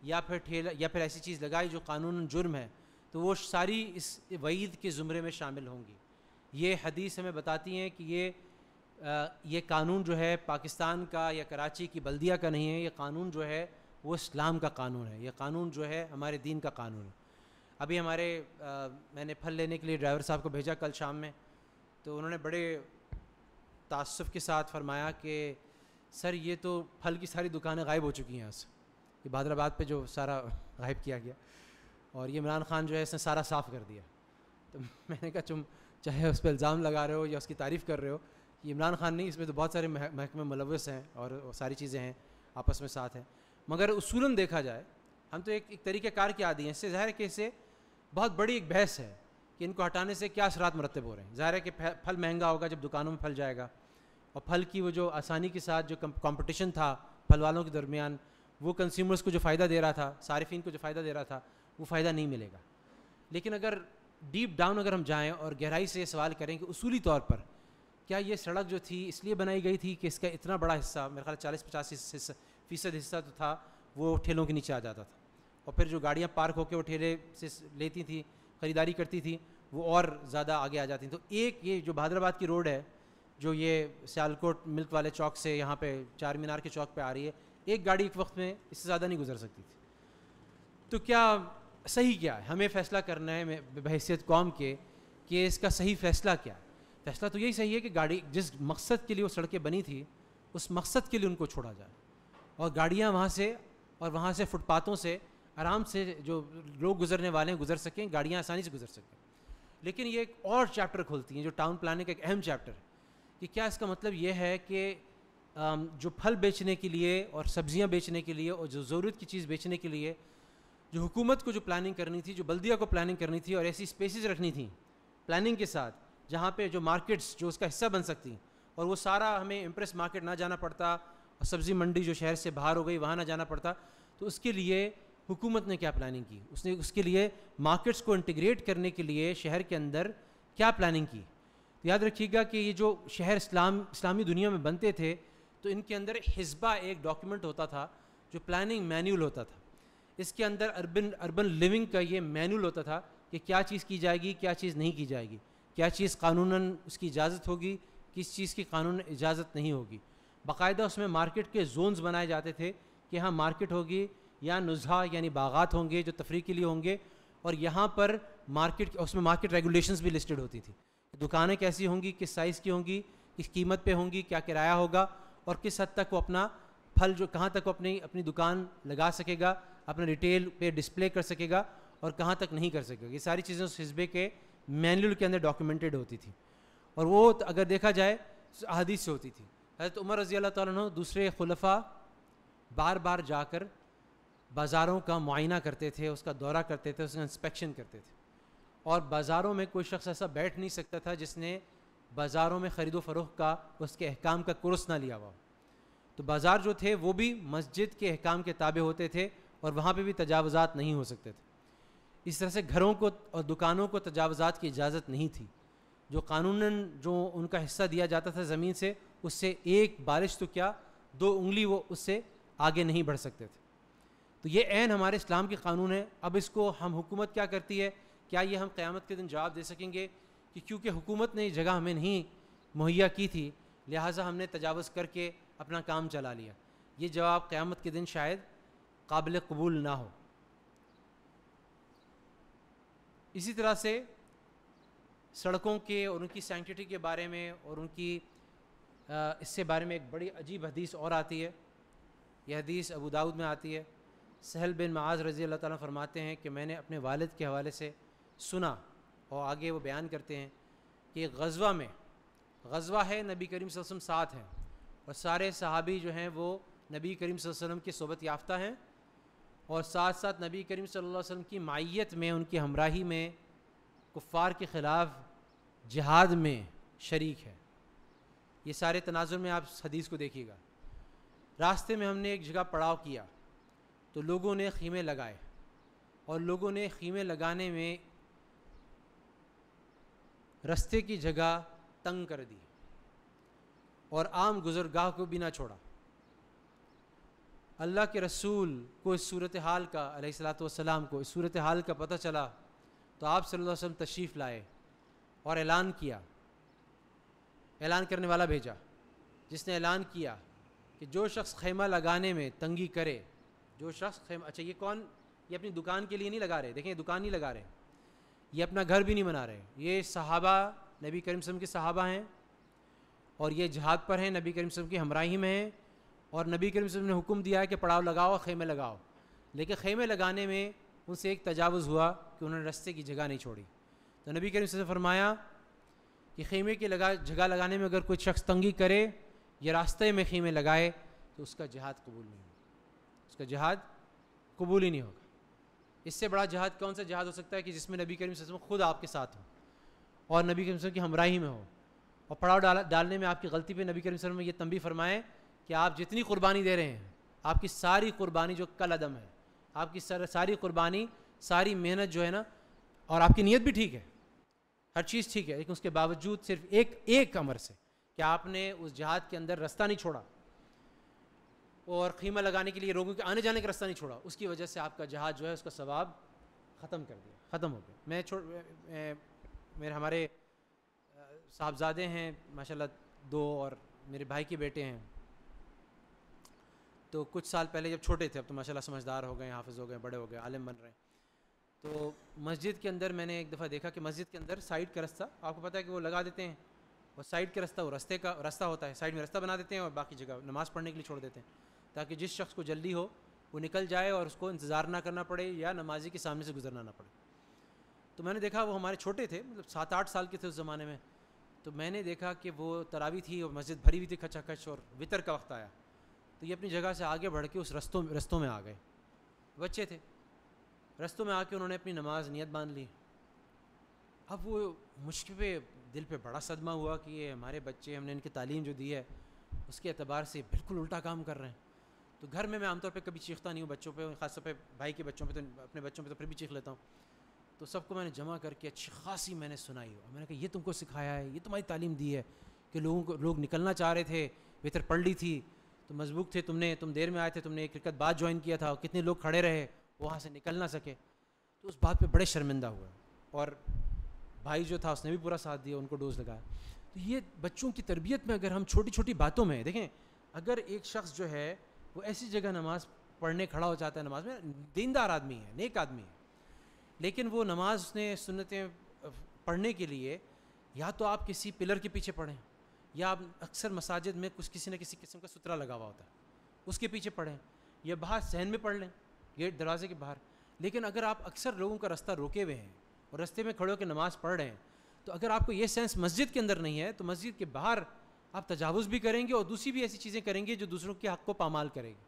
یا پھر ٹھیلا یا پھر ایسی چیز لگائی جو قانوناً جرم ہے، تو وہ ساری اس وعید کے زمرے میں شامل ہوں گی۔ یہ حدیث ہمیں بتاتی ہیں کہ یہ قانون جو ہے پاکستان کا یا کراچی کی بلدیہ کا نہیں ہے، یہ قانون جو ہے وہ اسلام کا قانون ہے، یہ قانون جو ہے ہمارے دین کا قانون ہے۔ ابھی میں نے پھل لینے کے لیے ڈرائیور صاحب کو بھیجا کل شام میں، تو انہوں نے بڑے تعصب کے ساتھ فرمایا کہ سر یہ تو پھل کی ساری دکانیں غائب ہو چکی ہیں یہاں سے، یہ بہادر آباد پہ جو سارا غائب کیا گیا، اور یہ عمران خان جو ہے اس نے سارا صاف کر دیا۔ تو میں نے کہا تم چاہے اس پہ الزام لگا رہے ہو یا اس کی تعریف کر رہے ہو، یہ عمران خان نہیں، اس میں تو بہت سارے محکمے ملوث ہیں اور ساری چیزیں ہیں آپس میں ساتھ ہیں، مگر اصولاً دیکھا جائے ہم تو ایک طریقہ کار کے عادی ہیں۔ اس سے ظاہر ہے کہ اسے بہت بڑی ایک بحث ہے کہ ان کو ہٹانے سے کیا اثرات مرتب ہو رہے ہیں۔ ظاہر ہے کہ پھل مہنگا ہوگا جب دکانوں میں پھل جائے گا، اور پھل کی وہ جو آسانی کے ساتھ جو کمپٹیشن تھا پھل والوں کے درمیان، وہ کنزیومرز کو جو فائدہ دے رہا تھا، صارفین کو جو فائدہ دے رہا تھا، وہ فائدہ نہیں ملے گا۔ لیکن اگر ڈیپ ڈاؤن اگر ہم جائیں اور گہرائی سے یہ سوال کریں کہ اصولی طور پر کیا یہ سڑک جو تھی اس لیے بنائی گئی تھی کہ اس کا اتنا بڑا حصہ، میرے خیال 40-50% حصہ تو تھا وہ ٹھیلوں کے نیچے آ جاتا تھا، اور پھر جو گاڑیاں پارک ہو کے وہ ٹھیلے سے لیتی تھیں، خریداری کرتی تھیں، وہ اور زیادہ آگے آ جاتی ہیں۔ تو ایک یہ جو بہادر آباد کی روڈ ہے جو یہ سیالکوٹ ملک والے چوک سے یہاں پہ چار مینار کے چوک پہ آ رہی ہے، ایک گاڑی ایک وقت میں اس سے زیادہ نہیں گزر سکتی تھی۔ تو کیا صحیح کیا ہے؟ ہمیں فیصلہ کرنا ہے بحیثیت قوم کے کہ اس کا صحیح فیصلہ کیا ہے۔ فیصلہ تو یہی صحیح ہے کہ گاڑی جس مقصد کے لیے وہ سڑکیں بنی تھی اس مقصد کے لیے ان کو چھوڑا جائے، اور گاڑیاں وہاں سے فٹ پاتھوں سے آرام سے جو لوگ گزرنے والے ہیں گزر سکیں، گاڑیاں آسانی سے گزر سکیں۔ لیکن یہ ایک اور چیپٹر کھولتی ہیں جو ٹاؤن پلاننگ کا ایک اہم چیپٹر ہے کہ کیا اس کا مطلب یہ ہے کہ جو پھل بیچنے کے لیے اور سبزیاں بیچنے کے لیے اور جو ضرورت کی چیز بیچنے کے لیے جو حکومت کو جو پلاننگ کرنی تھی، جو بلدیہ کو پلاننگ کرنی تھی، اور ایسی اسپیسیز رکھنی تھیں پلاننگ کے ساتھ جہاں پہ جو مارکیٹس جو اس کا حصہ بن سکتی، اور وہ سارا ہمیں امپریس مارکیٹ نہ جانا پڑتا، اور سبزی منڈی جو شہر سے باہر ہو گئی وہاں نہ جانا پڑتا، تو اس کے لیے حکومت نے کیا پلاننگ کی؟ اس نے اس کے لیے مارکیٹس کو انٹیگریٹ کرنے کے لیے شہر کے اندر کیا پلاننگ کی؟ یاد رکھیے گا کہ یہ جو شہر اسلامی دنیا میں بنتے تھے تو ان کے اندر حسبہ ایک ڈاکیومنٹ ہوتا تھا جو پلاننگ مینیول ہوتا تھا۔ اس کے اندر اربن لیونگ کا یہ مینول ہوتا تھا کہ کیا چیز کی جائے گی، کیا چیز نہیں کی جائے گی، کیا چیز قانوناً اس کی اجازت ہوگی، کس چیز کی قانون اجازت نہیں ہوگی۔ باقاعدہ اس میں مارکیٹ کے زونز بنائے جاتے تھے کہ ہاں مارکیٹ ہوگی یا نزہہ یعنی باغات ہوں گے جو تفریح کے لیے ہوں گے، اور یہاں پر اس میں مارکیٹ ریگولیشنز بھی لسٹڈ ہوتی تھی، دکانیں کیسی ہوں گی، کس سائز کی ہوں گی، کس قیمت پہ ہوں گی، کیا کرایہ ہوگا، اور کس حد تک وہ اپنا پھل جو کہاں تک وہ اپنی دکان لگا سکے گا، اپنا ریٹیل پہ ڈسپلے کر سکے گا، اور کہاں تک نہیں کر سکے گا۔ یہ ساری چیزیں اس حسبے کے مینول کے اندر ڈاکیومنٹڈ ہوتی تھی، اور وہ اگر دیکھا جائے احادیث سے ہوتی تھی۔ حضرت عمر رضی اللہ تعالیٰ عنہ دوسرے خلفاء بار بار جا کر بازاروں کا معائنہ کرتے تھے، اس کا دورہ کرتے تھے، اس کا انسپیکشن کرتے تھے، اور بازاروں میں کوئی شخص ایسا بیٹھ نہیں سکتا تھا جس نے بازاروں میں خرید و فروخت کا اس کے احکام کا کورس نہ لیا ہوا۔ تو بازار جو تھے وہ بھی مسجد کے احکام کے تابع ہوتے تھے، اور وہاں پہ بھی تجاوزات نہیں ہو سکتے تھے۔ اس طرح سے گھروں کو اور دکانوں کو تجاوزات کی اجازت نہیں تھی۔ جو قانوناً جو ان کا حصہ دیا جاتا تھا زمین سے، اس سے ایک بالش تو کیا 2 انگلی وہ اس سے آگے نہیں بڑھ سکتے تھے۔ تو یہ عین ہمارے اسلام کے قانون ہے۔ اب اس کو ہم حکومت کیا کرتی ہے؟ کیا یہ ہم قیامت کے دن جواب دے سکیں گے کہ کیونکہ حکومت نے یہ جگہ ہمیں نہیں مہیا کی تھی لہٰذا ہم نے تجاوز کر کے اپنا کام چلا لیا؟ یہ جواب قیامت کے دن شاید قابل قبول نہ ہو۔ اسی طرح سے سڑکوں کے اور ان کی سینکٹیٹی کے بارے میں اور ان کی اس سے بارے میں ایک بڑی عجیب حدیث اور آتی ہے۔ یہ حدیث ابو داؤد میں آتی ہے۔ سہل بن معاذ رضی اللہ تعالیٰ فرماتے ہیں کہ میں نے اپنے والد کے حوالے سے سنا، اور آگے وہ بیان کرتے ہیں کہ ایک غزوہ میں غزوہ ہے، نبی کریم صلی اللہ علیہ وسلم ساتھ ہیں، اور سارے صحابی جو ہیں وہ نبی کریم صلی اللہ علیہ وسلم کی صحبت یافتہ ہیں، اور ساتھ ساتھ نبی کریم صلی اللہ علیہ وسلم کی معیت میں، ان کی ہمراہی میں کفار کے خلاف جہاد میں شریک ہے۔ یہ سارے تناظر میں آپ حدیث کو دیکھیے گا۔ راستے میں ہم نے ایک جگہ پڑاؤ کیا تو لوگوں نے خیمے لگائے، اور لوگوں نے خیمے لگانے میں رستے کی جگہ تنگ کر دی اور عام گزرگاہ کو بھی نہ چھوڑا۔ اللہ کے رسول کو اس صورتحال کا، علیہ الصلاۃ والسلام کو اس صورتحال کا پتہ چلا تو آپ صلی اللہ علیہ وسلم تشریف لائے اور اعلان کیا، اعلان کرنے والا بھیجا، جس نے اعلان کیا کہ جو شخص خیمہ لگانے میں تنگی کرے، جو شخص خیمہ، اچھا یہ کون، یہ اپنی دکان کے لیے نہیں لگا رہے، دیکھیں یہ دکان نہیں لگا رہے، یہ اپنا گھر بھی نہیں بنا رہے، یہ صحابہ نبی کریم صلی اللہ علیہ وسلم کے صحابہ ہیں، اور یہ جہاد پر ہیں، نبی کریم صلی اللہ علیہ وسلم کی ہمراہی میں ہیں، اور نبی کریم صلی اللہ علیہ وسلم نے حکم دیا ہے کہ پڑاؤ لگاؤ، خیمے لگاؤ، لیکن خیمے لگانے میں ان سے ایک تجاوز ہوا کہ انہوں نے رستے کی جگہ نہیں چھوڑی۔ تو نبی کریم صلی اللہ علیہ وسلم نے فرمایا کہ خیمے کی جگہ لگانے میں اگر کوئی شخص تنگی کرے یا راستے میں خیمے لگائے تو اس کا جہاد قبول نہیں ہوگا، اس کا جہاد قبول ہی نہیں ہوگا۔ اس سے بڑا جہاد کون سا جہاد ہو سکتا ہے کہ جس میں نبی کریم صلی اللہ علیہ وسلم خود آپ کے ساتھ ہو اور نبی کریم صلی اللہ علیہ وسلم کی ہمراہی میں ہو، اور پڑاؤ ڈالنے میں آپ کی غلطی پہ نبی کریم صلی اللہ علیہ وسلم نے یہ تنبیہ فرمائے کہ آپ جتنی قربانی دے رہے ہیں، آپ کی ساری قربانی جو کل عدم ہے، آپ کی ساری قربانی، ساری محنت جو ہے نا، اور آپ کی نیت بھی ٹھیک ہے، ہر چیز ٹھیک ہے، لیکن اس کے باوجود صرف ایک امر سے کہ آپ نے اس جہاد کے اندر رستہ نہیں چھوڑا اور خیمہ لگانے کے لیے لوگوں کے آنے جانے کا رستہ نہیں چھوڑا، اس کی وجہ سے آپ کا جہاد جو ہے اس کا ثواب ختم کر دیا، ختم ہو گیا۔ میرے ہمارے صاحبزادے ہیں ماشاءاللہ 2، اور میرے بھائی کے بیٹے ہیں، تو کچھ سال پہلے جب چھوٹے تھے، اب تو ماشاءاللہ سمجھدار ہو گئے، حافظ ہو گئے، بڑے ہو گئے، عالم بن رہے ہیں، تو مسجد کے اندر میں نے ایک دفعہ دیکھا کہ مسجد کے اندر سائڈ کا رستہ، آپ کو پتہ ہے کہ وہ لگا دیتے ہیں، اور سائڈ کا رستہ وہ رستے کا رستہ ہوتا ہے، سائڈ میں رستہ بنا دیتے ہیں اور باقی جگہ نماز پڑھنے کے لیے چھوڑ دیتے ہیں تاکہ جس شخص کو جلدی ہو وہ نکل جائے اور اس کو انتظار نہ کرنا پڑے یا نمازی کے سامنے سے گزرنا نہ پڑے۔ تو میں نے دیکھا وہ ہمارے چھوٹے تھے، مطلب 7-8 سال کے تھے اس زمانے میں، تو میں نے دیکھا کہ وہ تراویح تھی اور مسجد بھری ہوئی تھی کھچا کھچ، اور وطر کا وقت آیا تو یہ اپنی جگہ سے آگے بڑھ کے اس رستوں میں آ گئے، بچے تھے، رستوں میں آ کے انہوں نے اپنی نماز نیت باندھ لی۔ اب وہ مجھ پہ دل پہ بڑا صدمہ ہوا کہ یہ ہمارے بچے، ہم نے ان کی تعلیم جو دی ہے اس کے اعتبار سے بالکل الٹا کام کر رہے ہیں۔ تو گھر میں عام طور پہ کبھی چیختا نہیں ہوں بچوں پہ، خاص طور پہ بھائی کے بچوں پہ، تو اپنے بچوں پہ تو پھر بھی چیخ لیتا ہوں، تو سب کو میں نے جمع کر کے اچھی خاصی میں نے سنائی، اور میں نے کہا یہ تم کو سکھایا ہے، یہ تمہاری تعلیم دی ہے کہ لوگ نکلنا چاہ رہے تھے، وطر پڑھ لی تھی تو مضبوط تھے، تم دیر میں آئے تھے، تم نے ایک رکعت بعد جوائن کیا تھا، اور کتنے لوگ کھڑے رہے وہاں سے نکل نہ سکے، تو اس بات پہ بڑے شرمندہ ہوئے، اور بھائی جو تھا اس نے بھی پورا ساتھ دیا، ان کو ڈوز لگایا۔ تو یہ بچوں کی تربیت میں اگر ہم چھوٹی چھوٹی باتوں میں دیکھیں، اگر ایک شخص جو ہے وہ ایسی جگہ نماز پڑھنے کھڑا ہو جاتا ہے، نماز میں دیندار آدمی ہے، نیک آدمی ہے، لیکن وہ نماز اس نے سنتیں پڑھنے کے لیے یا تو آپ کسی پلر کے پیچھے پڑھیں، یا آپ اکثر مساجد میں کسی نہ کسی قسم کا سترا لگا ہوا ہوتا ہے اس کے پیچھے پڑھیں، یا باہر صحن میں پڑھ لیں گیٹ دروازے کے باہر۔ لیکن اگر آپ اکثر لوگوں کا رستہ روکے ہوئے ہیں اور رستے میں کھڑے ہو کے نماز پڑھ رہے ہیں، تو اگر آپ کو یہ سینس مسجد کے اندر نہیں ہے تو مسجد کے باہر آپ تجاوز بھی کریں گے اور دوسری بھی ایسی چیزیں کریں گے جو دوسروں کے حق کو پامال کرے گی۔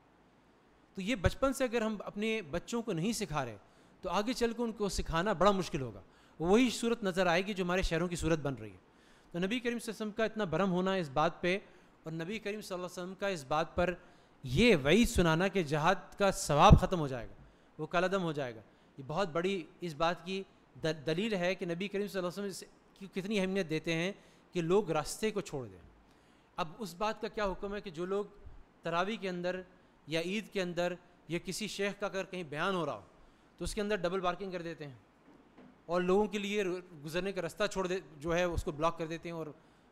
تو یہ بچپن سے اگر ہم اپنے بچوں کو نہیں سکھا رہے تو آگے چل کے ان کو سکھانا بڑا مشکل ہوگا، وہی صورت نظر آئے گی جو ہمارے شہروں کی صورت بن رہی ہے۔ تو نبی کریم صلی اللہ علیہ وسلم کا اتنا برہم ہونا اس بات پہ، اور نبی کریم صلی اللہ علیہ وسلم کا اس بات پر یہ وعید سنانا کہ جہاد کا ثواب ختم ہو جائے گا، وہ کل عدم ہو جائے گا، یہ بہت بڑی اس بات کی دلیل ہے کہ نبی کریم صلی اللہ علیہ وسلم کی کتنی اہمیت دیتے ہیں کہ لوگ راستے کو چھوڑ دیں۔ اب اس بات کا کیا حکم ہے کہ جو لوگ تراویح کے اندر یا عید کے اندر یا کسی شیخ کا اگر کہیں بیان ہو رہا ہو تو اس کے اندر ڈبل پارکنگ کر دیتے ہیں اور لوگوں کے لیے گزرنے کا رستہ جو ہے اس کو بلاک کر دیتے ہیں، اور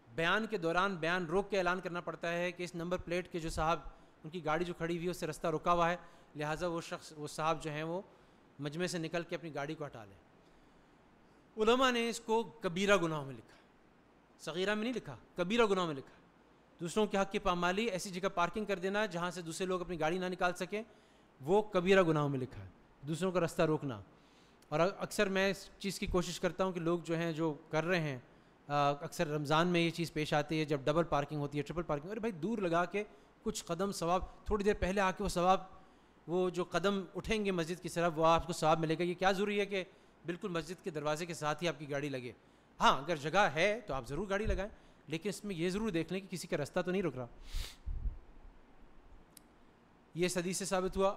بیان کے دوران بیان روک کے اعلان کرنا پڑتا ہے کہ اس نمبر پلیٹ کے جو صاحب ان کی گاڑی جو کھڑی ہوئی ہے اس سے رستہ رکا ہوا ہے، لہٰذا وہ صاحب جو ہیں وہ مجمع سے نکل کے اپنی گاڑی کو ہٹا لیں۔ علماء نے اس کو کبیرہ گناہوں میں لکھا، صغیرہ میں نہیں لکھا، کبیرہ گناہوں میں لکھا۔ دوسروں کے حق کی پامالی، ایسی جگہ پارکنگ کر دینا جہاں سے دوسرے لوگ اپنی گاڑی نہ نکال سکیں، وہ کبیرہ گناہوں میں لکھا ہے، دوسروں کا رستہ روکنا۔ اور اکثر میں اس چیز کی کوشش کرتا ہوں کہ لوگ جو ہیں جو کر رہے ہیں اکثر رمضان میں یہ چیز پیش آتی ہے جب ڈبل پارکنگ ہوتی ہے، ٹرپل پارکنگ، ارے بھائی دور لگا کے کچھ قدم ثواب، تھوڑی دیر پہلے آ کے وہ ثواب، وہ جو قدم اٹھیں گے مسجد کی طرف وہ آپ کو ثواب ملے گا. یہ کیا ضروری ہے کہ بالکل مسجد کے دروازے کے ساتھ ہی آپ کی گاڑی لگے؟ ہاں اگر جگہ ہے تو آپ ضرور گاڑی لگائیں، لیکن اس میں یہ ضرور دیکھ لیں کہ کسی کا راستہ تو نہیں رک رہا. یہ اس حدیث سے ثابت ہوا.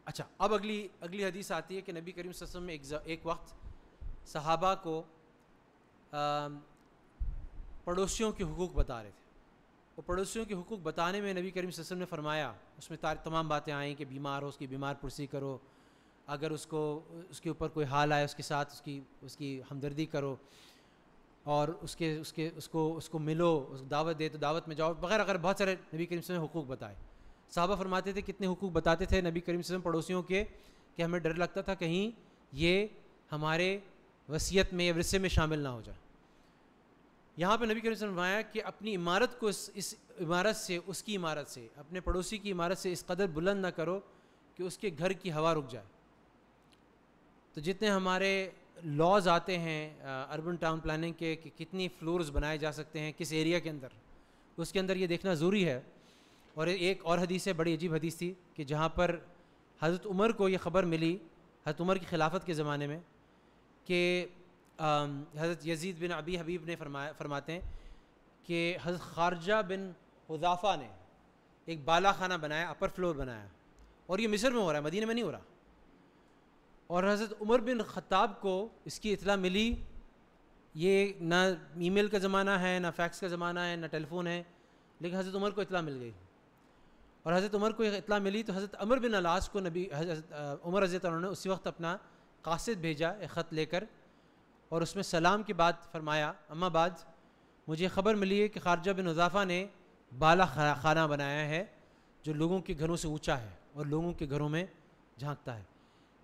اچھا اب اگلی حدیث آتی ہے کہ نبی کریم صلی اللہ علیہ وسلم ایک وقت صحابہ کو پڑوسیوں کے حقوق بتا رہے تھے. وہ پڑوسیوں کے حقوق بتانے میں نبی کریم صلی اللہ علیہ وسلم نے فرمایا، اس میں تمام باتیں آئیں کہ بیمار ہو اس کی بیمار پرسی کرو، اگر اس کے اوپر کوئی حال آئے اس کے ساتھ اس کی ہمدردی کرو، اور اس کو ملو، اس کو دعوت دے تو دعوت میں جاؤ وغیرہ وغیرہ. بہت سارے نبی کریم صلی اللہ علیہ وسلم نے حقوق بتائے. صحابہ فرماتے تھے کتنے حقوق بتاتے تھے نبی کریم صلی اللہ علیہ وسلم پڑوسیوں کے کہ ہمیں ڈر لگتا تھا کہیں یہ ہمارے وصیت میں یا ورثے میں شامل نہ ہو جائے. یہاں پہ نبی کریم صلی اللہ علیہ وسلم نے فرمایا کہ اپنی عمارت کو اس عمارت سے، اس کی عمارت سے، اپنے پڑوسی کی عمارت سے اس قدر بلند نہ کرو کہ اس کے گھر کی ہوا رک جائے. تو جتنے ہمارے لاز آتے ہیں اربن ٹاؤن پلاننگ کے کہ کتنی فلورز بنائے جا سکتے ہیں کس ایریا کے اندر، اس کے اندر یہ دیکھنا ضروری ہے. اور ایک اور حدیث ہے، بڑی عجیب حدیث تھی، کہ جہاں پر حضرت عمر کو یہ خبر ملی، حضرت عمر کی خلافت کے زمانے میں، کہ حضرت یزید بن ابی حبیب نے فرماتے ہیں کہ حضرت خارجہ بن حذافہ نے ایک بالا خانہ بنایا، اپر فلور بنایا، اور یہ مصر میں ہو رہا ہے، مدینہ میں نہیں ہو رہا. اور حضرت عمر بن خطاب کو اس کی اطلاع ملی. یہ نہ ای میل کا زمانہ ہے، نہ فیکس کا زمانہ ہے، نہ ٹیلی فون ہے، لیکن حضرت عمر کو اطلاع مل گئی. اور حضرت عمر کو اطلاع ملی تو حضرت عمر بن العاص کو حضرت عمر رضی اللہ عنہ نے اسی وقت اپنا قاصد بھیجا ایک خط لے کر، اور اس میں سلام کی بات فرمایا، اما بعد مجھے خبر ملی ہے کہ خارجہ بن حذافہ نے بالا خانہ بنایا ہے جو لوگوں کے گھروں سے اونچا ہے اور لوگوں کے گھروں میں جھانکتا ہے.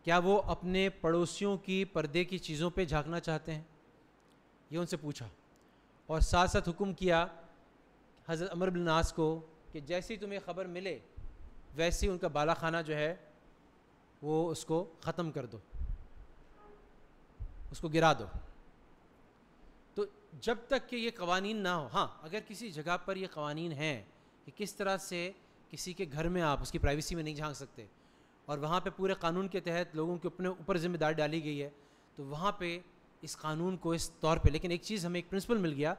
کیا وہ اپنے پڑوسیوں کی پردے کی چیزوں پہ جھانکنا چاہتے ہیں؟ یہ ان سے پوچھا، اور ساتھ ساتھ حکم کیا حضرت عمر بن العاص کو کہ جیسی تمہیں خبر ملے ویسے ان کا بالا خانہ جو ہے وہ اس کو ختم کر دو، اس کو گرا دو. تو جب تک کہ یہ قوانین نہ ہو، ہاں اگر کسی جگہ پر یہ قوانین ہیں کہ کس طرح سے کسی کے گھر میں آپ اس کی پرائیویسی میں نہیں جھانک سکتے، اور وہاں پہ پورے قانون کے تحت لوگوں کے اپنے اوپر ذمہ داری ڈالی گئی ہے، تو وہاں پہ اس قانون کو اس طور پہ. لیکن ایک چیز ہمیں ایک پرنسپل مل گیا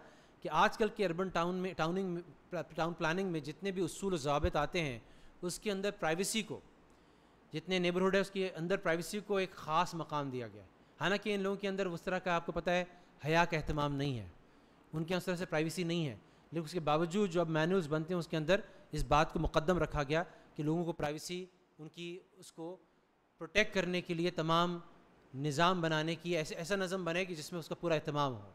کہ آج کل کے اربن ٹاؤن پلاننگ میں جتنے بھی اصول و ضوابط آتے ہیں اس کے اندر پرائیویسی کو، جتنے نیبرہڈ ہے اس کے اندر پرائیویسی کو ایک خاص مقام دیا گیا ہے. حالانکہ ان لوگوں کے اندر اس طرح کا آپ کو پتہ ہے حیا کا اہتمام نہیں ہے، ان کے اس طرح سے پرائیویسی نہیں ہے، لیکن اس کے باوجود جو اب مینولز بنتے ہیں اس کے اندر اس بات کو مقدم رکھا گیا کہ لوگوں کو پرائیویسی ان کی اس کو پروٹیکٹ کرنے کے لیے تمام نظام بنانے کی ایسا نظم بنے کہ جس میں اس کا پورا اہتمام ہو.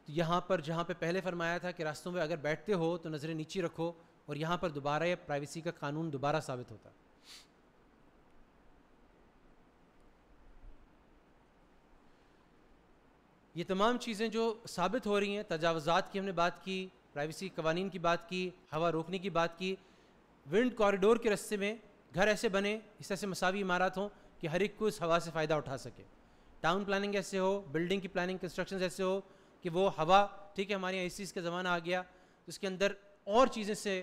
تو یہاں پر جہاں پہ پہلے فرمایا تھا کہ راستوں میں اگر بیٹھتے ہو تو نظریں نیچی رکھو، اور یہاں پر دوبارہ یہ پرائیویسی کا قانون دوبارہ ثابت ہوتا. یہ تمام چیزیں جو ثابت ہو رہی ہیں، تجاوزات کی ہم نے بات کی، پرائیویسی قوانین کی بات کی، ہوا روکنے کی بات کی، ونڈ کوریڈور کے راستے میں گھر ایسے بنے، اس طرح سے مساوی عمارات ہوں کہ ہر ایک کو اس ہوا سے فائدہ اٹھا سکے. ٹاؤن پلاننگ ایسے ہو، بلڈنگ کی پلاننگ کنسٹرکشن ایسے ہو کہ وہ ہوا، ٹھیک ہے ہمارے یہاں اے سیز کا زمانہ آ گیا، اس کے اندر اور چیزیں سے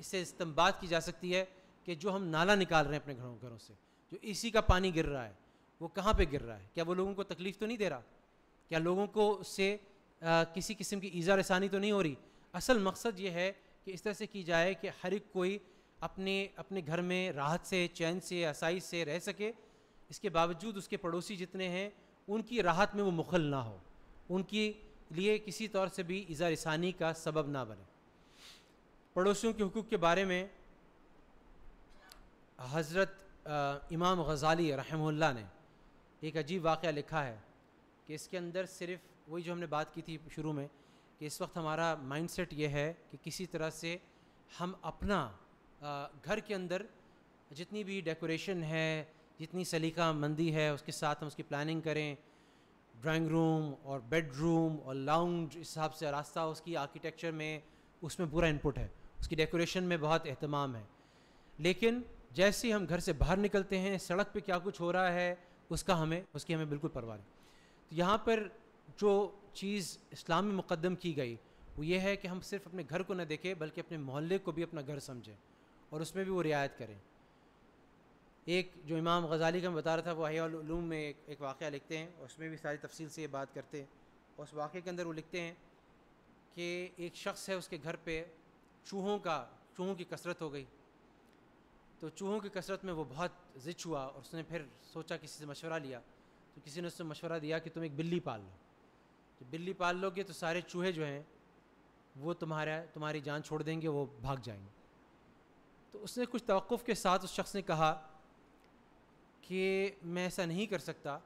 اس سے استنباط کی جا سکتی ہے کہ جو ہم نالا نکال رہے ہیں اپنے گھروں سے، جو اے سی کا پانی گر رہا ہے وہ کہاں پہ گر رہا ہے؟ کیا وہ لوگوں کو تکلیف تو نہیں دے رہا؟ کیا لوگوں کو اس سے کسی قسم کی ایذا رسانی تو نہیں ہو رہی؟ اصل مقصد یہ ہے کہ اس طرح سے کی جائے کہ ہر ایک کوئی اپنے گھر میں راحت سے، چین سے، آسائش سے رہ سکے، اس کے باوجود اس کے پڑوسی جتنے ہیں ان کی راحت میں وہ مخل نہ ہو، ان کے لیے کسی طور سے بھی ایذا رسانی کا سبب نہ بنے. پڑوسیوں کے حقوق کے بارے میں حضرت امام غزالی رحمہ اللہ نے ایک عجیب واقعہ لکھا ہے کہ اس کے اندر صرف وہی جو ہم نے بات کی تھی شروع میں کہ اس وقت ہمارا مائنڈ سیٹ یہ ہے کہ کسی طرح سے ہم اپنا گھر کے اندر جتنی بھی ڈیکوریشن ہے، جتنی سلیقہ مندی ہے اس کے ساتھ ہم اس کی پلاننگ کریں، ڈرائنگ روم اور بیڈ روم اور لاؤنج، اس حساب سے راستہ اس کی آرکیٹیکچر میں اس میں پورا انپٹ ہے، اس کی ڈیکوریشن میں بہت اہتمام ہے. لیکن جیسے ہم گھر سے باہر نکلتے ہیں، سڑک پہ کیا کچھ ہو رہا ہے اس کی ہمیں بالکل پرواہ نہیں. تو یہاں پر جو چیز اسلام میں مقدم کی گئی وہ یہ ہے کہ ہم صرف اپنے گھر کو نہ دیکھیں بلکہ اپنے محلے کو بھی اپنا گھر سمجھیں اور اس میں بھی وہ رعایت کریں. ایک جو امام غزالی کا میں بتا رہا تھا وہ احیاء العلوم میں ایک واقعہ لکھتے ہیں اور اس میں بھی ساری تفصیل سے یہ بات کرتے ہیں. اور اس واقعے کے اندر وہ لکھتے ہیں کہ ایک شخص ہے اس کے گھر پہ چوہوں کی کثرت ہو گئی. تو چوہوں کی کثرت میں وہ بہت ضج ہوا اور اس نے پھر سوچا, کسی سے مشورہ لیا تو کسی نے اس سے مشورہ دیا کہ تم ایک بلی پال لو. جب بلی پال لو گے تو سارے چوہے جو ہیں وہ تمہاری جان چھوڑ دیں گے, وہ بھاگ جائیں گے. تو اس نے کچھ توقف کے ساتھ اس شخص نے کہا کہ میں ایسا نہیں کر سکتا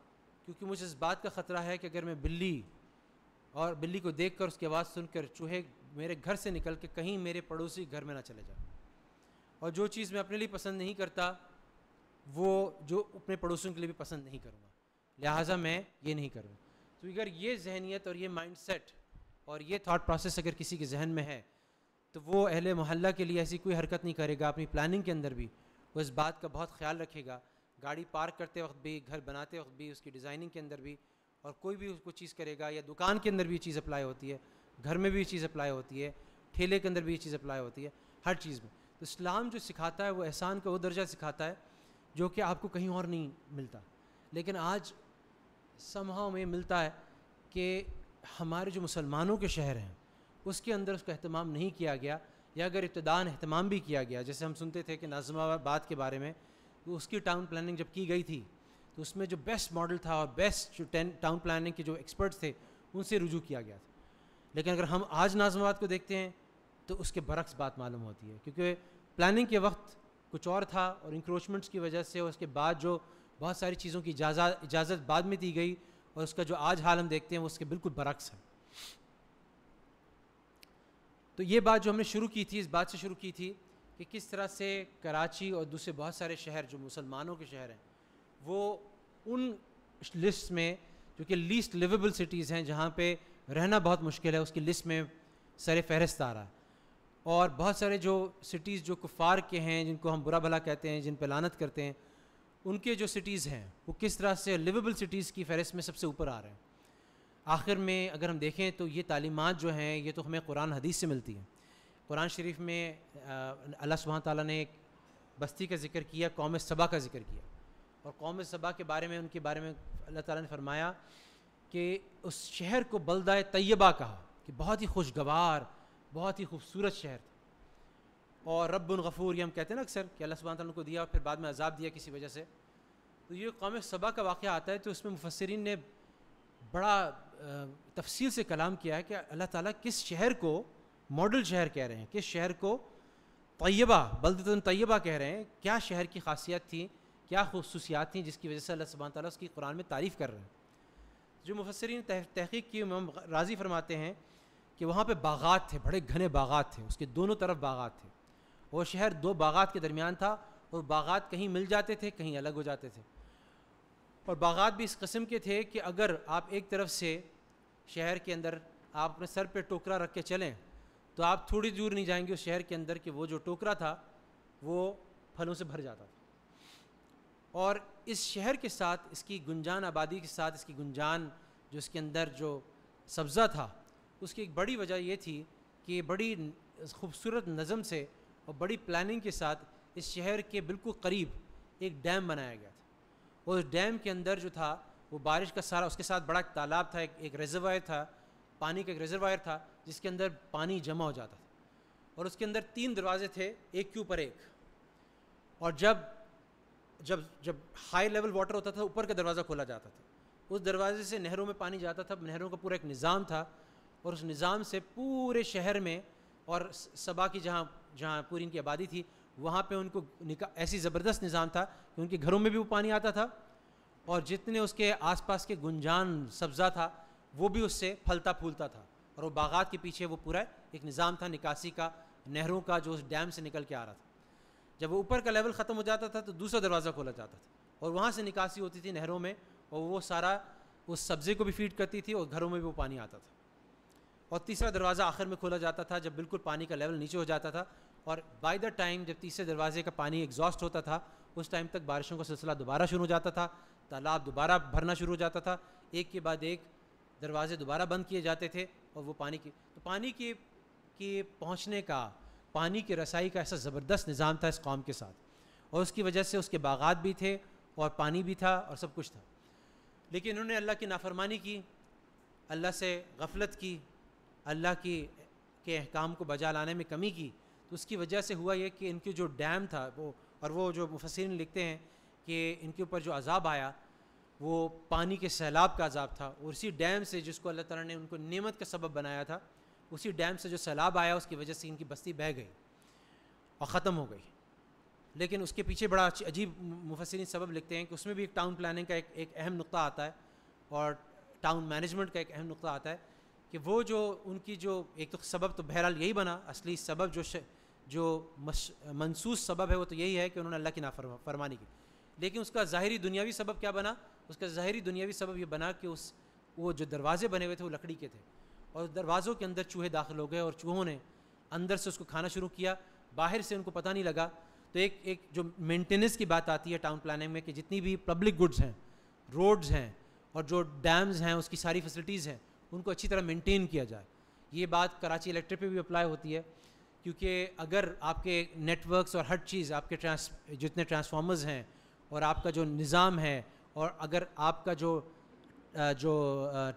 کیونکہ مجھے اس بات کا خطرہ ہے کہ اگر میں بلی کو دیکھ کر اس کی آواز سن کر چوہے میرے گھر سے نکل کے کہیں میرے پڑوسی گھر میں نہ چلے جائیں, اور جو چیز میں اپنے لیے پسند نہیں کرتا وہ جو اپنے پڑوسیوں کے لیے بھی پسند نہیں کروں گا, لہٰذا میں یہ نہیں کروں. تو اگر یہ ذہنیت اور یہ مائنڈ سیٹ اور یہ تھاٹ پروسیس اگر کسی کے ذہن میں ہے تو وہ اہل محلہ کے لیے ایسی کوئی حرکت نہیں کرے گا. اپنی پلاننگ کے اندر بھی وہ اس بات کا بہت خیال رکھے گا, گاڑی پارک کرتے وقت بھی, گھر بناتے وقت بھی, اس کی ڈیزائننگ کے اندر بھی, اور کوئی بھی اس کو چیز کرے گا, یا دکان کے اندر بھی یہ چیز اپلائی ہوتی ہے, گھر میں بھی یہ چیز اپلائی ہوتی ہے, ٹھیلے کے اندر بھی یہ چیز اپلائی ہوتی ہے, ہر چیز میں. تو اسلام جو سکھاتا ہے وہ احسان کا وہ درجہ سکھاتا ہے جو کہ آپ کو کہیں اور نہیں ملتا. لیکن آج سمہاؤ میں ملتا ہے کہ ہمارے جو مسلمانوں کے شہر ہیں اس کے اندر اس کا اہتمام نہیں کیا گیا, یا اگر ابتداءً اہتمام بھی کیا گیا, جیسے ہم سنتے تھے کہ ناظم آباد کے بارے میں, تو اس کی ٹاؤن پلاننگ جب کی گئی تھی تو اس میں جو بیسٹ ماڈل تھا اور بیسٹ جو ٹاؤن پلاننگ کے جو ایکسپرٹس تھے ان سے رجوع کیا گیا تھا. لیکن اگر ہم آج ناظم آباد کو دیکھتے ہیں تو اس کے برعکس بات معلوم ہوتی ہے, کیونکہ پلاننگ کے وقت کچھ اور تھا اور انکروچمنٹس کی وجہ سے, اور اس کے بعد جو بہت ساری چیزوں کی اجازت بعد میں دی گئی, اور اس کا جو آج حال ہم دیکھتے ہیں وہ اس کے بالکل برعکس ہے. تو یہ بات جو ہم نے شروع کی تھی, اس بات سے شروع کی تھی کہ کس طرح سے کراچی اور دوسرے بہت سارے شہر جو مسلمانوں کے شہر ہیں وہ ان لسٹ میں جو کہ لیسٹ لیویبل سٹیز ہیں, جہاں پہ رہنا بہت مشکل ہے, اس کی لسٹ میں سر فہرست آ رہا ہے. اور بہت سارے جو سٹیز جو کفار کے ہیں, جن کو ہم برا بھلا کہتے ہیں, جن پہ لعنت کرتے ہیں, ان کے جو سٹیز ہیں وہ کس طرح سے لیویبل سٹیز کی فہرست میں سب سے اوپر آ رہے ہیں. آخر میں اگر ہم دیکھیں تو یہ تعلیمات جو ہیں یہ تو ہمیں قرآن حدیث سے ملتی ہیں. قرآن شریف میں اللہ سبحانہ تعالیٰ نے ایک بستی کا ذکر کیا, قوم سبا کا ذکر کیا, اور قوم سبا کے بارے میں, ان کے بارے میں اللہ تعالیٰ نے فرمایا کہ اس شہر کو بلدہ طیبہ کہا, کہ بہت ہی خوشگوار, بہت ہی خوبصورت شہر تھا. اور رب غفور, یہ ہم کہتے ہیں نا اکثر کہ اللہ سبحانہ تعالیٰ کو دیا اور پھر بعد میں عذاب دیا کسی وجہ سے. تو یہ قوم سبا کا واقعہ آتا ہے تو اس میں مفسرین نے بڑا تفصیل سے کلام کیا ہے کہ اللہ تعالیٰ کس شہر کو ماڈل شہر کہہ رہے ہیں, کس شہر کو طیبہ, بلدۃ طیبہ کہہ رہے ہیں, کیا شہر کی خاصیت تھی, کیا خصوصیات تھیں جس کی وجہ سے اللہ سبحانہ تعالیٰ اس کی قرآن میں تعریف کر رہے ہیں. جو مفسرین تحقیق کی, امام رازی فرماتے ہیں کہ وہاں پہ باغات تھے, بڑے گھنے باغات تھے, اس کے دونوں طرف باغات تھے. وہ شہر دو باغات کے درمیان تھا, اور باغات کہیں مل جاتے تھے, کہیں الگ ہو جاتے تھے. اور باغات بھی اس قسم کے تھے کہ اگر آپ ایک طرف سے شہر کے اندر آپ اپنے سر پہ ٹوکرا رکھ کے چلیں تو آپ تھوڑی دور نہیں جائیں گے اس شہر کے اندر کہ وہ جو ٹوکرا تھا وہ پھلوں سے بھر جاتا تھا. اور اس شہر کے ساتھ, اس کی گنجان آبادی کے ساتھ, اس کی گنجان جو اس کے اندر جو سبزہ تھا, اس کی ایک بڑی وجہ یہ تھی کہ بڑی خوبصورت نظم سے اور بڑی پلاننگ کے ساتھ اس شہر کے بالکل قریب ایک ڈیم بنایا گیا تھا. اور اس ڈیم کے اندر جو تھا وہ بارش کا سارا, اس کے ساتھ بڑا تالاب تھا, ایک ریزروائر تھا, پانی کا ایک ریزروائر تھا جس کے اندر پانی جمع ہو جاتا تھا. اور اس کے اندر 3 دروازے تھے, ایک کے اوپر ایک. اور جب ہائی لیول واٹر ہوتا تھا اوپر کا دروازہ کھولا جاتا تھا, اس دروازے سے نہروں میں پانی جاتا تھا. نہروں کا پورا ایک نظام تھا, اور اس نظام سے پورے شہر میں اور سبا کی جہاں پوری ان کی آبادی تھی وہاں پہ ان کو ایسی زبردست نظام تھا کہ ان کے گھروں میں بھی وہ پانی آتا تھا, اور جتنے اس کے آس پاس کے گنجان سبزہ تھا وہ بھی اس سے پھلتا پھولتا تھا. اور وہ باغات کے پیچھے وہ پورا ایک نظام تھا نکاسی کا, نہروں کا, جو اس ڈیم سے نکل کے آ رہا تھا. جب وہ اوپر کا لیول ختم ہو جاتا تھا تو دوسرا دروازہ کھولا جاتا تھا, اور وہاں سے نکاسی ہوتی تھی نہروں میں, اور وہ سارا اس سبزے کو بھی فیڈ کرتی تھی, اور گھروں میں بھی وہ پانی آتا تھا. اور تیسرا دروازہ آخر میں کھولا جاتا تھا جب بالکل پانی کا لیول نیچے ہو جاتا تھا. اور بائی دا ٹائم جب تیسرے دروازے کا پانی ایگزاسٹ ہوتا تھا اس ٹائم تک بارشوں کا سلسلہ دوبارہ شروع ہو جاتا تھا, تالاب دوبارہ بھرنا شروع ہو جاتا تھا, ایک کے بعد ایک دروازے دوبارہ بند کیے جاتے تھے اور وہ پانی کی پہنچنے کا، پانی کی رسائی کا ایسا زبردست نظام تھا اس قوم کے ساتھ، اور اس کی وجہ سے اس کے باغات بھی تھے اور پانی بھی تھا اور سب کچھ تھا. لیکن انہوں نے اللہ کی نافرمانی کی، اللہ سے غفلت کی، اللہ کے احکام کو بجا لانے میں کمی کی. تو اس کی وجہ سے ہوا یہ کہ ان کی جو ڈیم تھا وہ جو مفسرین لکھتے ہیں کہ ان کے اوپر جو عذاب آیا وہ پانی کے سیلاب کا عذاب تھا، اور اسی ڈیم سے جس کو اللہ تعالیٰ نے ان کو نعمت کا سبب بنایا تھا، اسی ڈیم سے جو سیلاب آیا اس کی وجہ سے ان کی بستی بہہ گئی اور ختم ہو گئی. لیکن اس کے پیچھے بڑا عجیب مفسرین سبب لکھتے ہیں کہ اس میں بھی ایک ٹاؤن پلاننگ کا ایک اہم نقطہ آتا ہے اور ٹاؤن مینجمنٹ کا ایک اہم نقطہ آتا ہے کہ وہ جو ان کی جو ایک تو سبب تو بہرحال یہی بنا، اصلی سبب جو منسوس سبب ہے وہ تو یہی ہے کہ انہوں نے اللہ کی نافرمانی کی. لیکن اس کا ظاہری دنیاوی سبب کیا بنا؟ اس کا ظاہری دنیاوی سبب یہ بنا کہ وہ جو دروازے بنے ہوئے تھے وہ لکڑی کے تھے، اور دروازوں کے اندر چوہے داخل ہو گئے اور چوہوں نے اندر سے اس کو کھانا شروع کیا، باہر سے ان کو پتہ نہیں لگا. تو ایک جو مینٹیننس کی بات آتی ہے ٹاؤن پلاننگ میں کہ جتنی بھی پبلک گڈز ہیں، روڈز ہیں اور جو ڈیمز ہیں، اس کی ساری فیسلٹیز ہیں، ان کو اچھی طرح مینٹین کیا جائے. یہ بات کراچی الیکٹرک پہ بھی اپلائی ہوتی ہے، کیونکہ اگر آپ کے نیٹ ورکس اور ہر چیز آپ کے جتنے ٹرانسفارمرز ہیں اور آپ کا جو نظام ہے، اور اگر آپ کا جو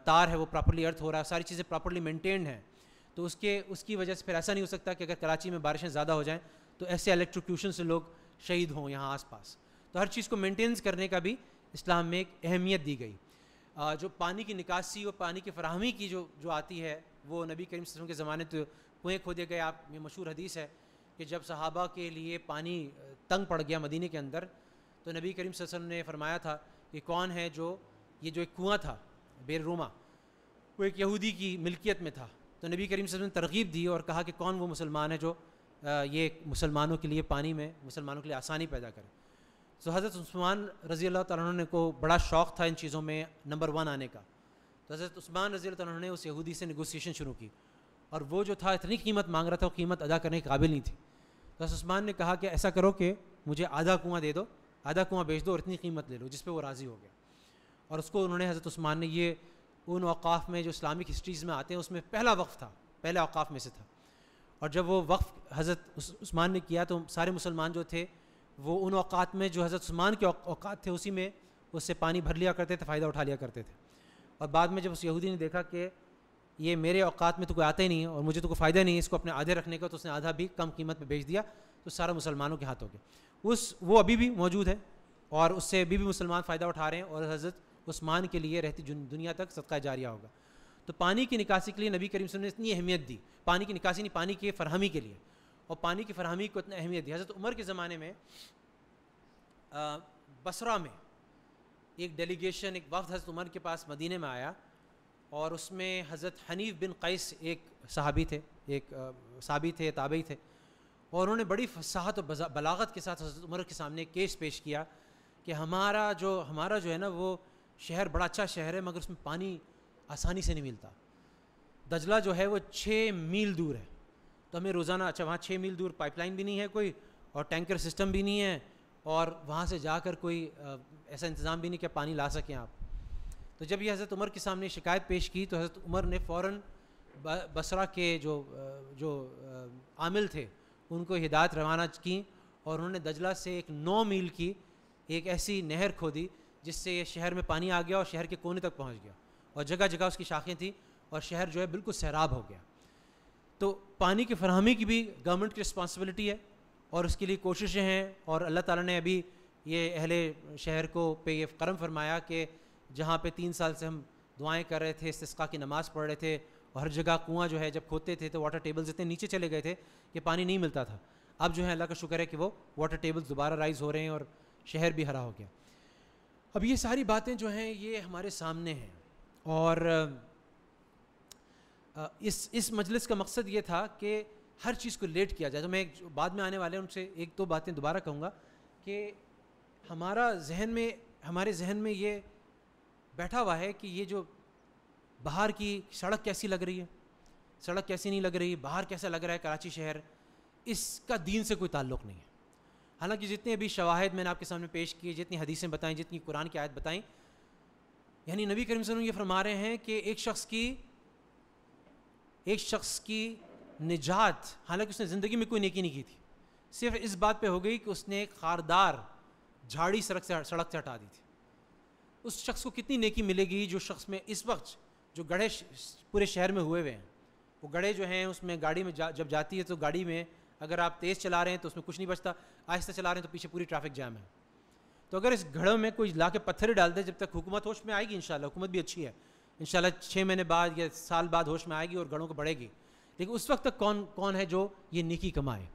تار ہے وہ پراپرلی ارتھ ہو رہا ہے، ساری چیزیں پراپرلی مینٹینڈ ہیں، تو اس کی وجہ سے پھر ایسا نہیں ہو سکتا کہ اگر کراچی میں بارشیں زیادہ ہو جائیں تو ایسے الیکٹروکیوشن سے لوگ شہید ہوں یہاں آس پاس. تو ہر چیز کو مینٹینس کرنے کا بھی اسلام میں ایک اہمیت دی گئی. جو پانی کی نکاسی اور پانی کی فراہمی کی جو آتی ہے وہ نبی کریم صلی اللہ علیہ وسلم کے زمانے تو کنویں کھودے گئے. آپ یہ مشہور حدیث ہے کہ جب صحابہ کے لیے پانی تنگ پڑ گیا مدینے کے اندر تو نبی کریم صلی اللہ علیہ وسلم نے فرمایا تھا کہ کون ہے یہ جو ایک کنواں تھا بیر روما، وہ ایک یہودی کی ملکیت میں تھا. تو نبی کریم صلی اللہ علیہ وسلم نے ترغیب دی اور کہا کہ کون وہ مسلمان ہے جو یہ مسلمانوں کے لیے پانی میں مسلمانوں کے لیے آسانی پیدا کرے. تو حضرت عثمان رضی اللہ تعالیٰ عنہ کو بڑا شوق تھا ان چیزوں میں نمبر 1 آنے کا. تو حضرت عثمان رضی اللہ تعالیٰ عنہ نے اس یہودی سے نیگوسیشن شروع کی، اور وہ جو تھا اتنی قیمت مانگ رہا تھا وہ قیمت ادا کرنے کے قابل نہیں تھی. تو حضرت عثمان نے کہا کہ ایسا کرو کہ مجھے آدھا کنواں دے دو، آدھا کنواں بیچ دو اور اتنی قیمت لے لو، جس پہ وہ راضی ہو گیا. اور اس کو انہوں نے حضرت عثمان نے یہ ان اوقاف میں جو اسلامک ہسٹریز میں آتے ہیں اس میں پہلا وقف تھا، پہلے اوقاف میں سے تھا. اور جب وہ وقف حضرت عثمان نے کیا تو سارے مسلمان جو تھے وہ ان اوقات میں جو حضرت عثمان کے اوقات تھے اسی میں اس سے پانی بھر لیا کرتے تھے، فائدہ اٹھا لیا کرتے تھے. اور بعد میں جب اس یہودی نے دیکھا کہ یہ میرے اوقات میں تو کوئی آتا ہی نہیں ہے اور مجھے تو کوئی فائدہ نہیں ہے اس کو اپنے آدھے رکھنے کا، تو اس نے آدھا بھی کم قیمت پہ بیچ دیا، تو سارا مسلمانوں کے ہاتھ ہو گیا. وہ ابھی بھی موجود ہے اور اس سے ابھی بھی مسلمان فائدہ اٹھا رہے ہیں، اور حضرت عثمان کے لیے رہتی دنیا تک صدقہ جاریہ ہوگا. تو پانی کی نکاسی کے لیے نبی کریم صلی اللہ علیہ وسلم نے اتنی اہمیت دی، پانی کی نکاسی نہیں، پانی کی فراہمی کے لیے، اور پانی کی فراہمی کو اتنا اہمیت دی. حضرت عمر کے زمانے میں بصرہ میں ایک ڈیلیگیشن، ایک وفد حضرت عمر کے پاس مدینے میں آیا، اور اس میں حضرت حنیف بن قیس ایک صحابی تھے، ایک صحابی تھے، تابعی تھے، اور انہوں نے بڑی فصاحت و بلاغت کے ساتھ حضرت عمر کے سامنے کیس پیش کیا کہ ہمارا جو ہے نا وہ شہر بڑا اچھا شہر ہے، مگر اس میں پانی آسانی سے نہیں ملتا. دجلہ جو ہے وہ 6 میل دور ہے، تو ہمیں روزانہ وہاں 6 میل دور پائپ لائن بھی نہیں ہے کوئی، اور ٹینکر سسٹم بھی نہیں ہے، اور وہاں سے جا کر کوئی ایسا انتظام بھی نہیں کہ پانی لا سکیں آپ. تو جب یہ حضرت عمر کے سامنے شکایت پیش کی تو حضرت عمر نے فوراً بصرہ کے جو عامل تھے ان کو ہدایت روانہ کی، اور انہوں نے دجلہ سے ایک 9 میل کی ایک ایسی نہر کھودی جس سے یہ شہر میں پانی آ گیا اور شہر کے کونے تک پہنچ گیا، اور جگہ جگہ اس کی شاخیں تھیں، اور شہر جو ہے بالکل سیراب ہو گیا. تو پانی کی فراہمی کی بھی گورنمنٹ کی رسپانسبلٹی ہے اور اس کے لیے کوششیں ہیں، اور اللہ تعالیٰ نے ابھی یہ اہل شہر کو پہ یہ کرم فرمایا کہ جہاں پہ 3 سال سے ہم دعائیں کر رہے تھے، استسقاء کی نماز پڑھ رہے تھے، اور ہر جگہ کنواں جو ہے جب کھودتے تھے تو واٹر ٹیبلز اتنے نیچے چلے گئے تھے کہ پانی نہیں ملتا تھا. اب جو ہے اللہ کا شکر ہے کہ وہ واٹر ٹیبلز دوبارہ رائز ہو رہے ہیں اور شہر بھی ہرا ہو گیا. اب یہ ساری باتیں جو ہیں یہ ہمارے سامنے ہیں، اور اس مجلس کا مقصد یہ تھا کہ ہر چیز کو لیٹ کیا جائے. تو میں بعد میں آنے والے ان سے 1-2 باتیں دوبارہ کہوں گا کہ ہمارے ذہن میں یہ بیٹھا ہوا ہے کہ یہ جو باہر کی سڑک کیسی لگ رہی ہے، سڑک کیسی نہیں لگ رہی، باہر کیسا لگ رہا ہے کراچی شہر، اس کا دین سے کوئی تعلق نہیں ہے. حالانکہ جتنے بھی شواہد میں نے آپ کے سامنے پیش کیے، جتنی حدیثیں بتائیں، جتنی قرآن کی آیت بتائیں، یعنی نبی کریم صلی اللہ علیہ وسلم یہ فرما رہے ہیں کہ ایک شخص کی نجات، حالانکہ اس نے زندگی میں کوئی نیکی نہیں کی تھی، صرف اس بات پہ ہو گئی کہ اس نے ایک خاردار جھاڑی سڑک سے ہٹا دی تھی، اس شخص کو کتنی نیکی ملے گی جو شخص میں اس وقت جو گڑھے پورے شہر میں ہوئے ہیں، وہ گڑھے جو ہیں اس میں گاڑی میں جب جاتی ہے تو گاڑی میں اگر آپ تیز چلا رہے ہیں تو اس میں کچھ نہیں بچتا، آہستہ چلا رہے ہیں تو پیچھے پوری ٹریفک جام ہے. تو اگر اس گھڑوں میں کوئی لا کے پتھر ڈال دے، جب تک حکومت ہوش میں آئے گی، انشاءاللہ حکومت بھی اچھی ہے، انشاءاللہ 6 مہینے بعد یا سال بعد ہوش میں آئے گی اور گھڑوں کو بڑھے گی، لیکن اس وقت تک کون ہے جو یہ نیکی کمائے.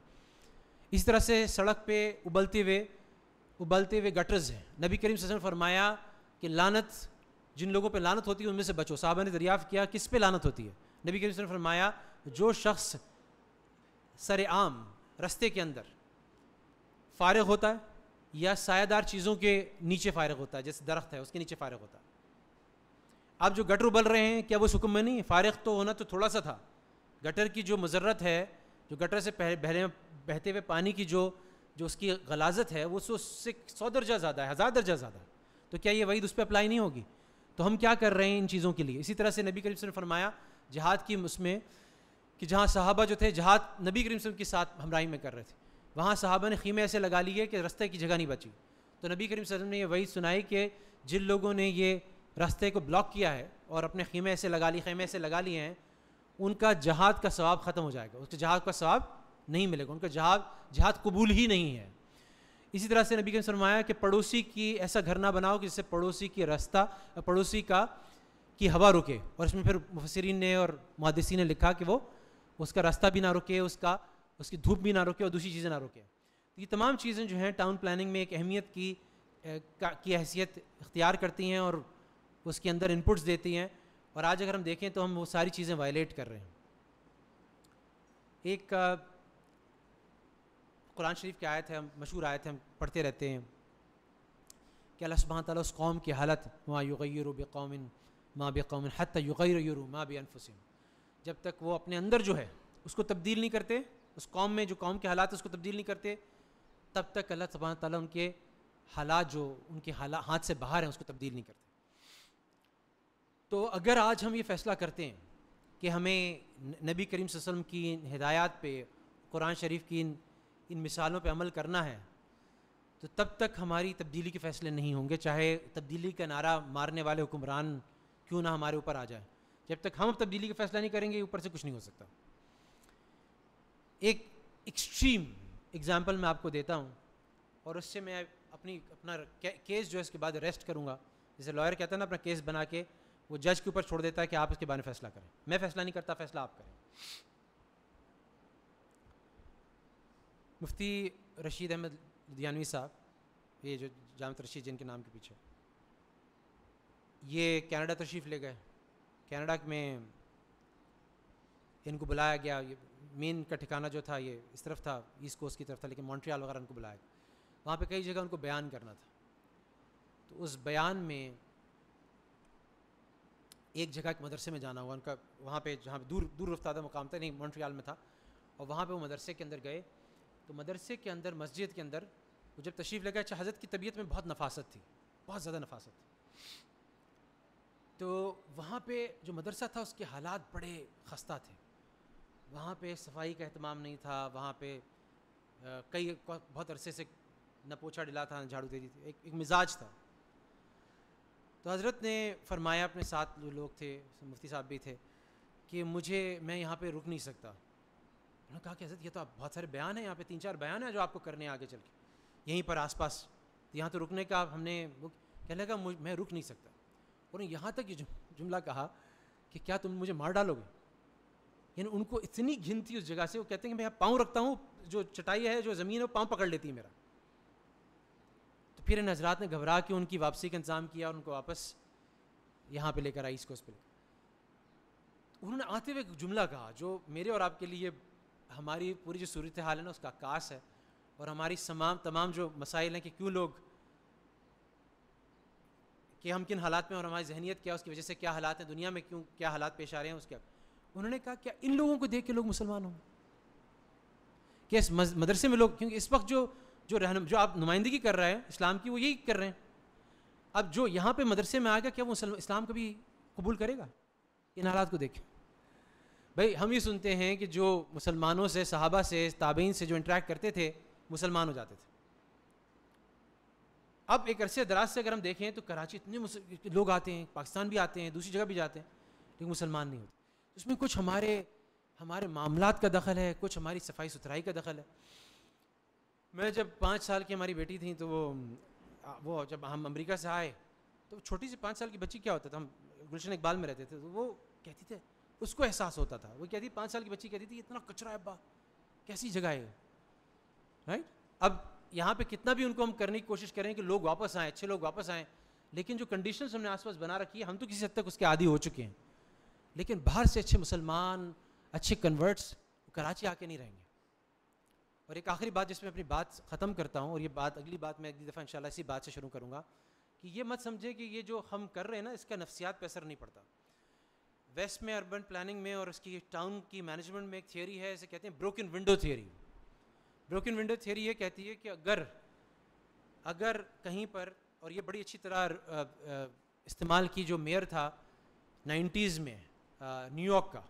اس طرح سے سڑک پہ ابلتے ہوئے گٹرز ہیں. نبی کریم صلی اللہ علیہ وسلم فرمایا کہ لعنت، جن لوگوں پہ لعنت ہوتی ہے ان میں سے بچو. صحابہ نے دریافت کیا کس پہ لعنت ہوتی ہے؟ نبی کریم صلی اللہ علیہ وسلم فرمایا جو شخص سر عام رستے کے اندر فارغ ہوتا ہے یا سایہ دار چیزوں کے نیچے فارغ ہوتا ہے، جیسے درخت ہے اس کے نیچے فارغ ہوتا ہے. اب جو گٹر ابل رہے ہیں کیا وہ اس حکم میں نہیں؟ فارغ تو ہونا تو تھوڑا سا تھا. گٹر کی جو مضرت ہے، جو گٹر سے بہتے ہوئے پانی کی جو اس کی غلاظت ہے وہ اس سے 100 درجہ زیادہ ہے، 1000 درجہ زیادہ ہے. تو کیا یہ وعید اس پہ اپلائی نہیں ہوگی؟ تو ہم کیا کر رہے ہیں ان چیزوں کے لیے؟ اسی طرح سے نبی کریم صلی اللہ علیہ وسلم نے فرمایا جہاد کی اس میں کہ جہاں صحابہ جو تھے جہاد نبی کریم صلی اللہ علیہ وسلم کے ساتھ ہمراہی میں کر رہے تھے، وہاں صحابہ نے خیمے ایسے لگا لیے کہ رستے کی جگہ نہیں بچی. تو نبی کریم صلی اللہ علیہ وسلم نے یہ وعید سنائی کہ جن لوگوں نے یہ راستے کو بلاک کیا ہے اور اپنے خیمے ایسے لگا لیے ہیں، ان کا جہاد کا ثواب ختم ہو جائے گا، اس کے جہاد کا ثواب نہیں ملے گا، ان کا جہاد قبول ہی نہیں ہے. اسی طرح سے نبی نے فرمایا کہ پڑوسی کی ایسا گھر نہ بناؤ کہ جس سے پڑوسی کی راستہ پڑوسی کی ہوا رکے. اور اس میں پھر مفسرین نے اور محدثین نے لکھا کہ وہ اس کا راستہ بھی نہ رکے، اس کی دھوپ بھی نہ رکے اور دوسری چیزیں نہ رکے. یہ تمام چیزیں جو ہیں ٹاؤن پلاننگ میں ایک اہمیت کی حیثیت اختیار کرتی ہیں اور اس کے اندر انپٹس دیتی ہیں. اور آج اگر ہم دیکھیں تو ہم وہ ساری چیزیں وائلیٹ کر رہے ہیں. ایک قرآن شریف کی آیت ہے، مشہور آیت ہے، ہم پڑھتے رہتے ہیں کہ اللہ سبحانہ تعالیٰ اس قوم کی حالت ما یغیر بقوم ما بقوم حتی یغیروا ما بانفسہم، جب تک وہ اپنے اندر جو ہے اس کو تبدیل نہیں کرتے، اس قوم میں جو قوم کے حالات اس کو تبدیل نہیں کرتے، تب تک اللہ سبحانہ تعالیٰ ان کے حالات جو ان کے ہاتھ سے باہر ہیں اس کو تبدیل نہیں کرتے. تو اگر آج ہم یہ فیصلہ کرتے ہیں کہ ہمیں نبی کریم صلی اللہ علیہ وسلم کی ہدایات پہ، قرآن شریف کی ان مثالوں پہ عمل کرنا ہے، تو تب تک ہماری تبدیلی کے فیصلے نہیں ہوں گے، چاہے تبدیلی کا نعرہ مارنے والے حکمران کیوں نہ ہمارے اوپر آ جائے. جب تک ہم تبدیلی کا فیصلہ نہیں کریں گے اوپر سے کچھ نہیں ہو سکتا. ایک ایکسٹریم اگزامپل میں آپ کو دیتا ہوں اور اس سے میں اپنا کیس جو ہے اس کے بعد ریسٹ کروں گا. جیسے لائر کہتا ہے نا اپنا کیس بنا کے وہ جج کے اوپر چھوڑ دیتا ہے کہ آپ اس کے بارے میں فیصلہ کریں. میں فیصلہ نہیں کرتا، فیصلہ آپ کریں. مفتی رشید احمد لدھیانوی صاحب، یہ جو جامع رشید جن کے نام کے پیچھے، یہ کینیڈا تشریف لے گئے. کینیڈا میں ان کو بلایا گیا، یہ مین کا ٹھکانہ جو تھا یہ اس طرف تھا، ایسٹ کوسٹ کی طرف تھا، لیکن مونٹریال وغیرہ ان کو بلایا گیا. وہاں پہ کئی جگہ ان کو بیان کرنا تھا. تو اس بیان میں ایک جگہ ایک مدرسے میں جانا ہوا ان کا، وہاں پہ جہاں دور رفتہ مقام تھا، نہیں مونٹریال میں تھا، اور وہاں پہ وہ مدرسے کے اندر گئے. تو مدرسے کے اندر مسجد کے اندر وہ جب تشریف لے گئے، اچھا حضرت کی طبیعت میں بہت نفاست تھی، بہت زیادہ نفاست تھی. تو وہاں پہ جو مدرسہ تھا اس کے حالات بڑے خستہ تھے. وہاں پہ صفائی کا اہتمام نہیں تھا، وہاں پہ بہت عرصے سے نہ پوچھا ڈلا تھا، نہ جھاڑو دے دی تھی، ایک مزاج تھا. تو حضرت نے فرمایا، اپنے ساتھ جو لوگ تھے، مفتی صاحب بھی تھے، کہ میں یہاں پہ رک نہیں سکتا. انہوں نے کہا کہ حضرت یہ تو آپ بہت سارے بیان ہیں، یہاں پہ 3-4 بیان ہیں جو آپ کو کرنے ہیں آگے چل کے یہیں پر آس پاس، یہاں تو رکنے کا ہم نے کہنے لگا میں رک نہیں سکتا. اور یہاں تک یہ جملہ کہا کہ کیا تم مجھے مار ڈالو گے؟ یعنی ان کو اتنی گھن تھی اس جگہ سے، وہ کہتے ہیں کہ میں یہاں پاؤں رکھتا ہوں، جو چٹائی ہے جو زمین ہے وہ پاؤں پکڑ لیتی ہے میرا. تو پھر ان حضرات نے گھبرا کے ان کی واپسی کا انتظام کیا اور ان کو واپس یہاں پہ لے کر آئی، ایسٹ کوسٹ پہ. انہوں نے آتے ہوئے ایک جملہ کہا جو میرے اور آپ کے لیے ہماری پوری جو صورتحال ہے نا اس کا عکاس ہے، اور ہماری تمام جو مسائل ہیں کہ کیوں لوگ، کہ ہم کن حالات میں اور ہماری ذہنیت کیا، اس کی وجہ سے کیا حالات ہیں دنیا میں، کیوں کیا حالات پیش آ رہے ہیں اس کے. انہوں نے کہا کیا ان لوگوں کو دیکھ کے لوگ مسلمان ہوں؟ کہ اس مدرسے میں لوگ، کیونکہ اس وقت جو آپ نمائندگی کر رہے ہیں اسلام کی، وہ یہی کر رہے ہیں. اب جو یہاں پہ مدرسے میں آ گیا کیا وہ اسلام کبھی قبول کرے گا؟ ان حالات کو دیکھیں بھائی. ہم یہ سنتے ہیں کہ جو مسلمانوں سے، صحابہ سے، تابعین سے جو انٹریکٹ کرتے تھے مسلمان ہو جاتے تھے. اب ایک عرصے دراز سے اگر ہم دیکھیں تو کراچی اتنے لوگ آتے ہیں، پاکستان بھی آتے ہیں، دوسری جگہ بھی جاتے ہیں، لیکن مسلمان نہیں ہوتے. اس میں کچھ ہمارے معاملات کا دخل ہے، کچھ ہماری صفائی ستھرائی کا دخل ہے. میں جب 5 سال کی ہماری بیٹی تھیں تو وہ جب ہم امریکہ سے آئے تو چھوٹی سی 5 سال کی بچی کیا ہوتا تھا، ہم گلشن اقبال میں رہتے تھے تو وہ کہتی تھے، اس کو احساس ہوتا تھا، وہ کہتی 5 سال کی بچی کہتی تھی اتنا کچرا ہے ابا، کیسی جگہ ہے رائٹ. اب یہاں پہ کتنا بھی ان کو ہم کرنے کی کوشش کریں کہ لوگ واپس آئیں، اچھے لوگ واپس آئیں، لیکن جو کنڈیشنز ہم نے آس پاس بنا رکھی ہے ہم تو کسی حد تک اس کے عادی ہو چکے ہیں. لیکن باہر سے اچھے مسلمان، اچھے کنورٹس کراچی آ کے نہیں رہیں گے. اور ایک آخری بات جس میں اپنی بات ختم کرتا ہوں، اور یہ بات اگلی بات میں اگلی دفعہ انشاءاللہ اسی بات سے شروع کروں گا کہ یہ مت سمجھے کہ یہ جو ہم کر رہے ہیں نا اس کا نفسیات پہ اثر نہیں پڑتا. ویسٹ میں اربن پلاننگ میں اور اس کی ٹاؤن کی مینجمنٹ میں ایک تھیوری ہے، اسے کہتے ہیں broken window theory. Broken window theory یہ کہتی ہے کہ اگر کہیں پر، اور یہ بڑی اچھی طرح استعمال کی جو میئر تھا 90s میں نیو یارک کا،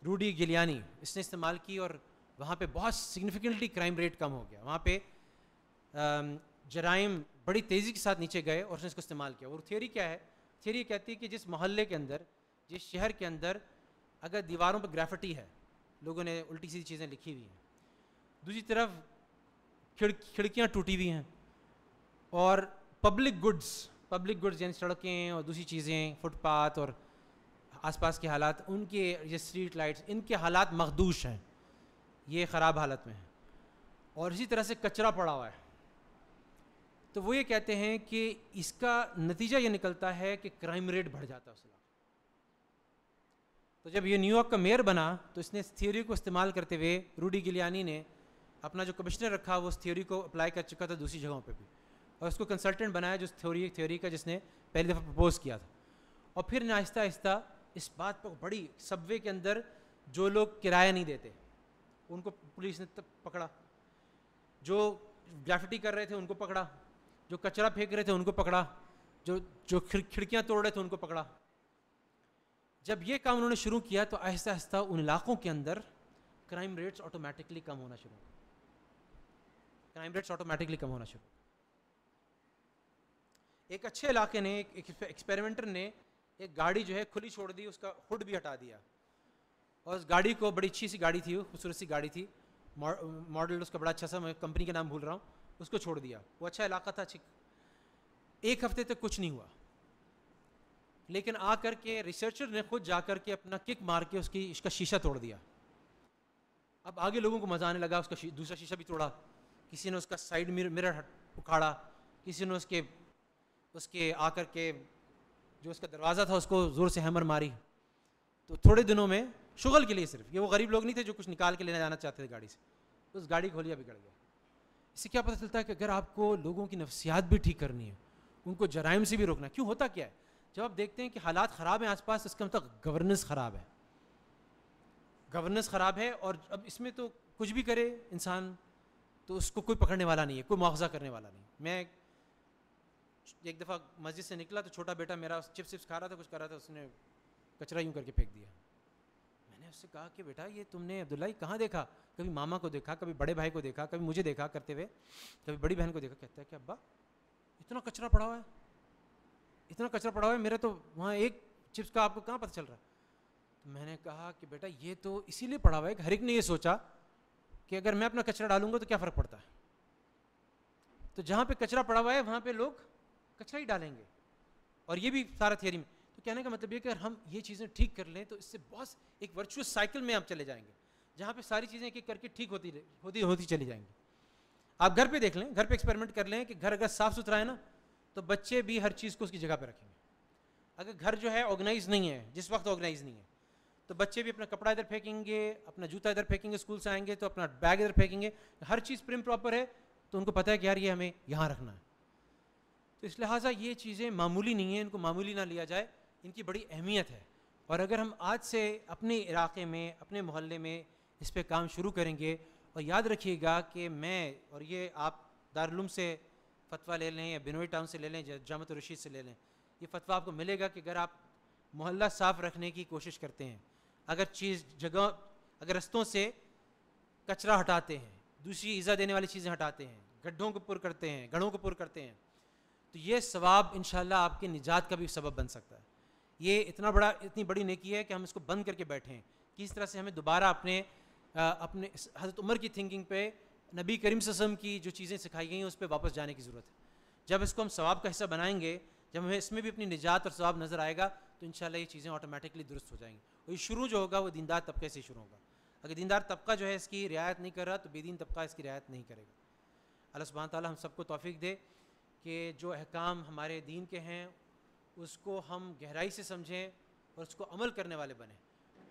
روڈی گلیانی، اس نے استعمال کی اور وہاں پہ بہت سگنیفیکنٹلی کرائم ریٹ کم ہو گیا. وہاں پہ جرائم بڑی تیزی کے ساتھ نیچے گئے اور اس نے اس کو استعمال کیا. اور تھیوری کیا ہے؟ تھیوری کہتی ہے کہ جس محلے کے اندر، جس شہر کے اندر اگر دیواروں پہ گریفٹی ہے، لوگوں نے الٹی سیدھی چیزیں لکھی ہوئی ہیں، دوسری طرف کھڑکیاں ٹوٹی ہوئی ہیں، اور پبلک گڈز یعنی سڑکیں اور دوسری چیزیں، فٹ پاتھ اور آس پاس کے حالات، ان کے یہ اسٹریٹ لائٹس، ان کے حالات مخدوش ہیں، یہ خراب حالت میں ہیں، اور اسی طرح سے کچرا پڑا ہوا ہے. تو وہ یہ کہتے ہیں کہ اس کا نتیجہ یہ نکلتا ہے کہ کرائم ریٹ بڑھ جاتا ہے اس علاقے. تو جب یہ نیو یارک کا میئر بنا تو اس نے اس تھیوری کو استعمال کرتے ہوئے، روڈی گلیانی نے اپنا جو کمشنر رکھا وہ اس تھیوری کو اپلائی کر چکا تھا دوسری جگہوں پہ بھی، اور اس کو کنسلٹنٹ بنایا جو تھیوری کا جس نے پہلی دفعہ پرپوز کیا تھا. اور پھر آہستہ آہستہ اس بات پر بڑی، سب وے کے اندر جو لوگ کرایہ نہیں دیتے ان کو پولیس نے پکڑا، جو گریفٹی کر رہے تھے ان کو پکڑا، جو کچرا پھینک رہے تھے ان کو پکڑا، جو کھڑکیاں توڑ رہے تھے ان کو پکڑا. جب یہ کام انہوں نے شروع کیا تو آہستہ آہستہ ان علاقوں کے اندر کرائم ریٹس آٹومیٹکلی کم ہونا شروع ایک اچھے علاقے نے، ایک ایکسپیریمنٹر نے ایک گاڑی جو ہے کھلی چھوڑ دی، اس کا ہڈ بھی ہٹا دیا، اور اس گاڑی کو، بڑی اچھی سی گاڑی تھی، خوبصورت سی گاڑی تھی، ماڈل اس کا بڑا اچھا سا، میں کمپنی کا نام بھول رہا ہوں، اس کو چھوڑ دیا. وہ اچھا علاقہ تھا، اچھی. 1 ہفتے تک کچھ نہیں ہوا، لیکن آ کر کے ریسرچر نے خود جا کر کے اپنا کک مار کے اس کا شیشہ توڑ دیا. اب آگے لوگوں کو مزہ آنے لگا، اس کا دوسرا شیشہ بھی توڑا، کسی نے اس کا سائڈ مرر اکھاڑا، کسی نے اس کے آ کر کے جو اس کا دروازہ تھا اس کو زور سے ہیمر ماری. تو تھوڑے دنوں میں شغل کے لیے، صرف یہ وہ غریب لوگ نہیں تھے جو کچھ نکال کے لینا جانا چاہتے تھے گاڑی سے، اس گاڑی کھولیا بگڑ گیا. اس سے کیا پتہ چلتا ہے کہ اگر آپ کو لوگوں کی نفسیات بھی ٹھیک کرنی ہے، ان کو جرائم سے بھی روکنا. کیوں ہوتا کیا ہے؟ جب آپ دیکھتے ہیں کہ حالات خراب ہیں آس پاس، اس کا مطلب گورننس خراب ہے. اور اب اس میں تو کچھ بھی کرے انسان تو اس کو کوئی پکڑنے والا نہیں ہے، کوئی مواخذہ کرنے والا نہیں. میں ایک دفعہ مسجد سے نکلا تو چھوٹا بیٹا میرا چپس کھا رہا تھا، کچھ کر رہا تھا، اس نے کچرا یوں کر کے پھینک دیا. میں نے اس سے کہا کہ بیٹا یہ تم نے عبداللہ کہاں دیکھا؟ کبھی ماما کو دیکھا، کبھی بڑے بھائی کو دیکھا، کبھی مجھے دیکھا کرتے ہوئے، کبھی بڑی بہن کو دیکھا. کہتا ہے کہ ابا اتنا کچرا پڑا ہوا ہے، میرا تو وہاں ایک چپس کا آپ کو کہاں پتہ چل رہا ہے؟ تو میں نے کہا کہ بیٹا یہ تو اسی لیے پڑا ہوا ہے کہ ہر ایک نے یہ سوچا کہ اگر میں اپنا کچرا ڈالوں گا تو کیا فرق پڑتا ہے. تو جہاں پہ کچرا پڑا ہوا ہے وہاں پہ لوگ کچرا ہی ڈالیں گے. اور یہ بھی سارا تھیوری میں. تو کہنے کا مطلب یہ کہ اگر ہم یہ چیزیں ٹھیک کر لیں تو اس سے بہت ایک ورچوئس سائیکل میں آپ چلے جائیں گے، جہاں پہ ساری چیزیں ایک ایک کر کے ٹھیک ہوتی چلی جائیں گی. آپ گھر پہ دیکھ لیں، گھر پہ ایکسپیریمنٹ کر لیں کہ گھر اگر صاف ستھرا ہے نا تو بچے بھی ہر چیز کو اس کی جگہ پہ رکھیں گے. اگر گھر جو ہے آرگنائز نہیں ہے، جس وقت آرگنائز نہیں ہے، تو بچے بھی اپنا کپڑا ادھر پھینکیں گے، اپنا جوتا ادھر پھینکیں گے، اسکول سے آئیں گے تو اپنا بیگ ادھر پھینکیں گے. ہر چیز پرم پراپر ہے تو ان کو پتہ ہے کہ یار یہ ہمیں یہاں رکھنا ہے. تو اس لہٰذا یہ چیزیں معمولی نہیں ہیں، ان کو معمولی نہ لیا جائے، ان کی بڑی اہمیت ہے. اور اگر ہم آج سے اپنے علاقے میں، اپنے محلے میں اس پہ کام شروع کریں گے، اور یاد رکھیے گا کہ میں اور یہ آپ دارالعلوم سے فتویٰ لے لیں یا بنوئی ٹاؤن سے لے لیں یا جامعۃ الرشید سے لے لیں، یہ فتویٰ آپ کو ملے گا کہ اگر آپ محلہ صاف رکھنے کی کوشش کرتے ہیں، اگر رستوں سے کچرا ہٹاتے ہیں، دوسری ایذا دینے والی چیزیں ہٹاتے ہیں، گڈھوں کو پر کرتے ہیں، گڑھوں کو پر کرتے ہیں، تو یہ ثواب انشاءاللہ آپ کی نجات کا بھی سبب بن سکتا ہے۔ یہ اتنی بڑی نیکی ہے کہ ہم اس کو بند کر کے بیٹھے ہیں کہ اس طرح سے ہمیں دوبارہ اپنے حضرت عمر کی تھنکنگ پہ، نبی کریم صلی اللہ علیہ وسلم کی جو چیزیں سکھائی گئی ہیں اس پہ واپس جانے کی ضرورت ہے۔ جب اس کو ہم ثواب کا حصہ بنائیں گے، جب ہمیں اس میں بھی اپنی نجات اور ثواب نظر آئے گا، تو انشاءاللہ یہ چیزیں آٹومیٹکلی درست ہو جائیں گی۔ اور یہ شروع جو ہوگا وہ دیندار طبقے سے شروع ہوگا۔ اگر دیندار طبقہ جو ہے اس کی رعایت نہیں کر رہا تو بے دین طبقہ اس کی رعایت نہیں کرے گا۔ اللہ سبحانہ تعالیٰ ہم سب کو توفیق دے کہ جو احکام ہمارے دین کے ہیں اس کو ہم گہرائی سے سمجھیں اور اس کو عمل کرنے والے بنیں۔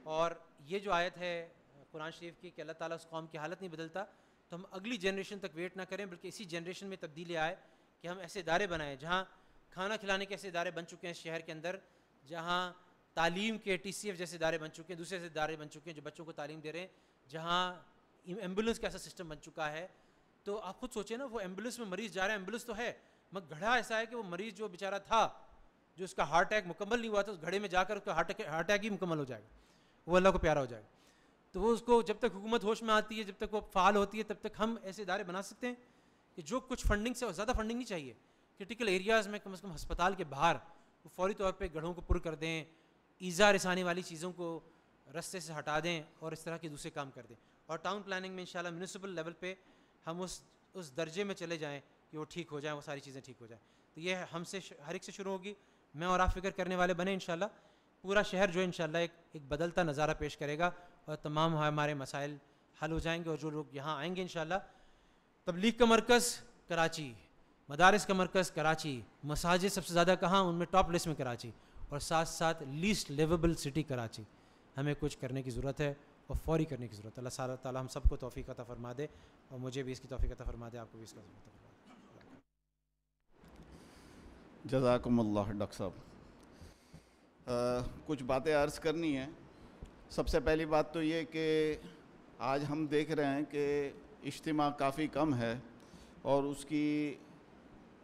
اور یہ جو آیت ہے قرآن شریف کی کہ اللہ تعالیٰ اس قوم کی حالت نہیں بدلتا، تو ہم اگلی جنریشن تک ویٹ نہ کریں بلکہ اسی جنریشن میں تبدیلی آئے کہ ہم ایسے ادارے بنائیں جہاں کھانا کھلانے کے ایسے ادارے بن چکے ہیں شہر کے اندر، جہاں تعلیم کے TCF جیسے ادارے بن چکے ہیں، دوسرے ایسے ادارے بن چکے ہیں جو بچوں کو تعلیم دے رہے ہیں، جہاں ایمبولینس کا ایسا سسٹم بن چکا ہے۔ تو آپ خود سوچیں نا، وہ ایمبولینس میں مریض جا رہا ہے، ایمبولینس تو ہے مگر گھڑا ایسا ہے کہ وہ مریض جو بیچارہ تھا، جو اس کا ہارٹ اٹیک مکمل نہیں ہوا تھا، اس گھڑے میں جا کر اس کا ہارٹ اٹیک ہی مکمل ہو جائے گا، وہ اللہ کو پیارا ہو جائے گا۔ تو وہ اس کو جب تک حکومت ہوش میں آتی ہے، جب تک وہ فعال ہوتی ہے، تب تک ہم ایسے ادارے بنا سکتے ہیں کہ جو کچھ فنڈنگ سے زیادہ فنڈنگ نہیں چاہیے، کرٹیکل ایریاز میں کم از کم ہسپتال کے باہر وہ فوری طور پہ گڑھوں کو پر کر دیں، ایذا رسانے والی چیزوں کو رستے سے ہٹا دیں اور اس طرح کے دوسرے کام کر دیں۔ اور ٹاؤن پلاننگ میں انشاءاللہ میونسپل لیول پہ ہم اس درجے میں چلے جائیں کہ وہ ٹھیک ہو جائیں، وہ ساری چیزیں ٹھیک ہو جائیں۔ تو یہ ہم سے ہر ایک سے شروع ہوگی۔ میں اور آپ فکر کرنے والے بنے انشاءاللہ، پورا شہر جو انشاءاللہ ایک بدلتا نظارہ پیش کرے گا اور تمام ہمارے مسائل حل ہو جائیں گے۔ اور جو لوگ یہاں آئیں گے انشاءاللہ، تبلیغ کا مرکز کراچی، مدارس کا مرکز کراچی، مساجد سب سے زیادہ کہاں، ان میں ٹاپ لسٹ میں کراچی، اور ساتھ ساتھ لیسٹ لیویبل سٹی کراچی۔ ہمیں کچھ کرنے کی ضرورت ہے اور فوری کرنے کی ضرورت ہے۔ اللہ تعالیٰ ہم سب کو توفیق عطا فرما دے، اور مجھے بھی اس کی توفیق عطا فرما دے، آپ کو بھی اس کا توفیق عطا فرما دے۔ جزاکم اللہ ڈاکٹر صاحب۔ کچھ باتیں عرض کرنی ہیں۔ سب سے پہلی بات تو یہ کہ آج ہم دیکھ رہے ہیں کہ اجتماع کافی کم ہے اور اس کی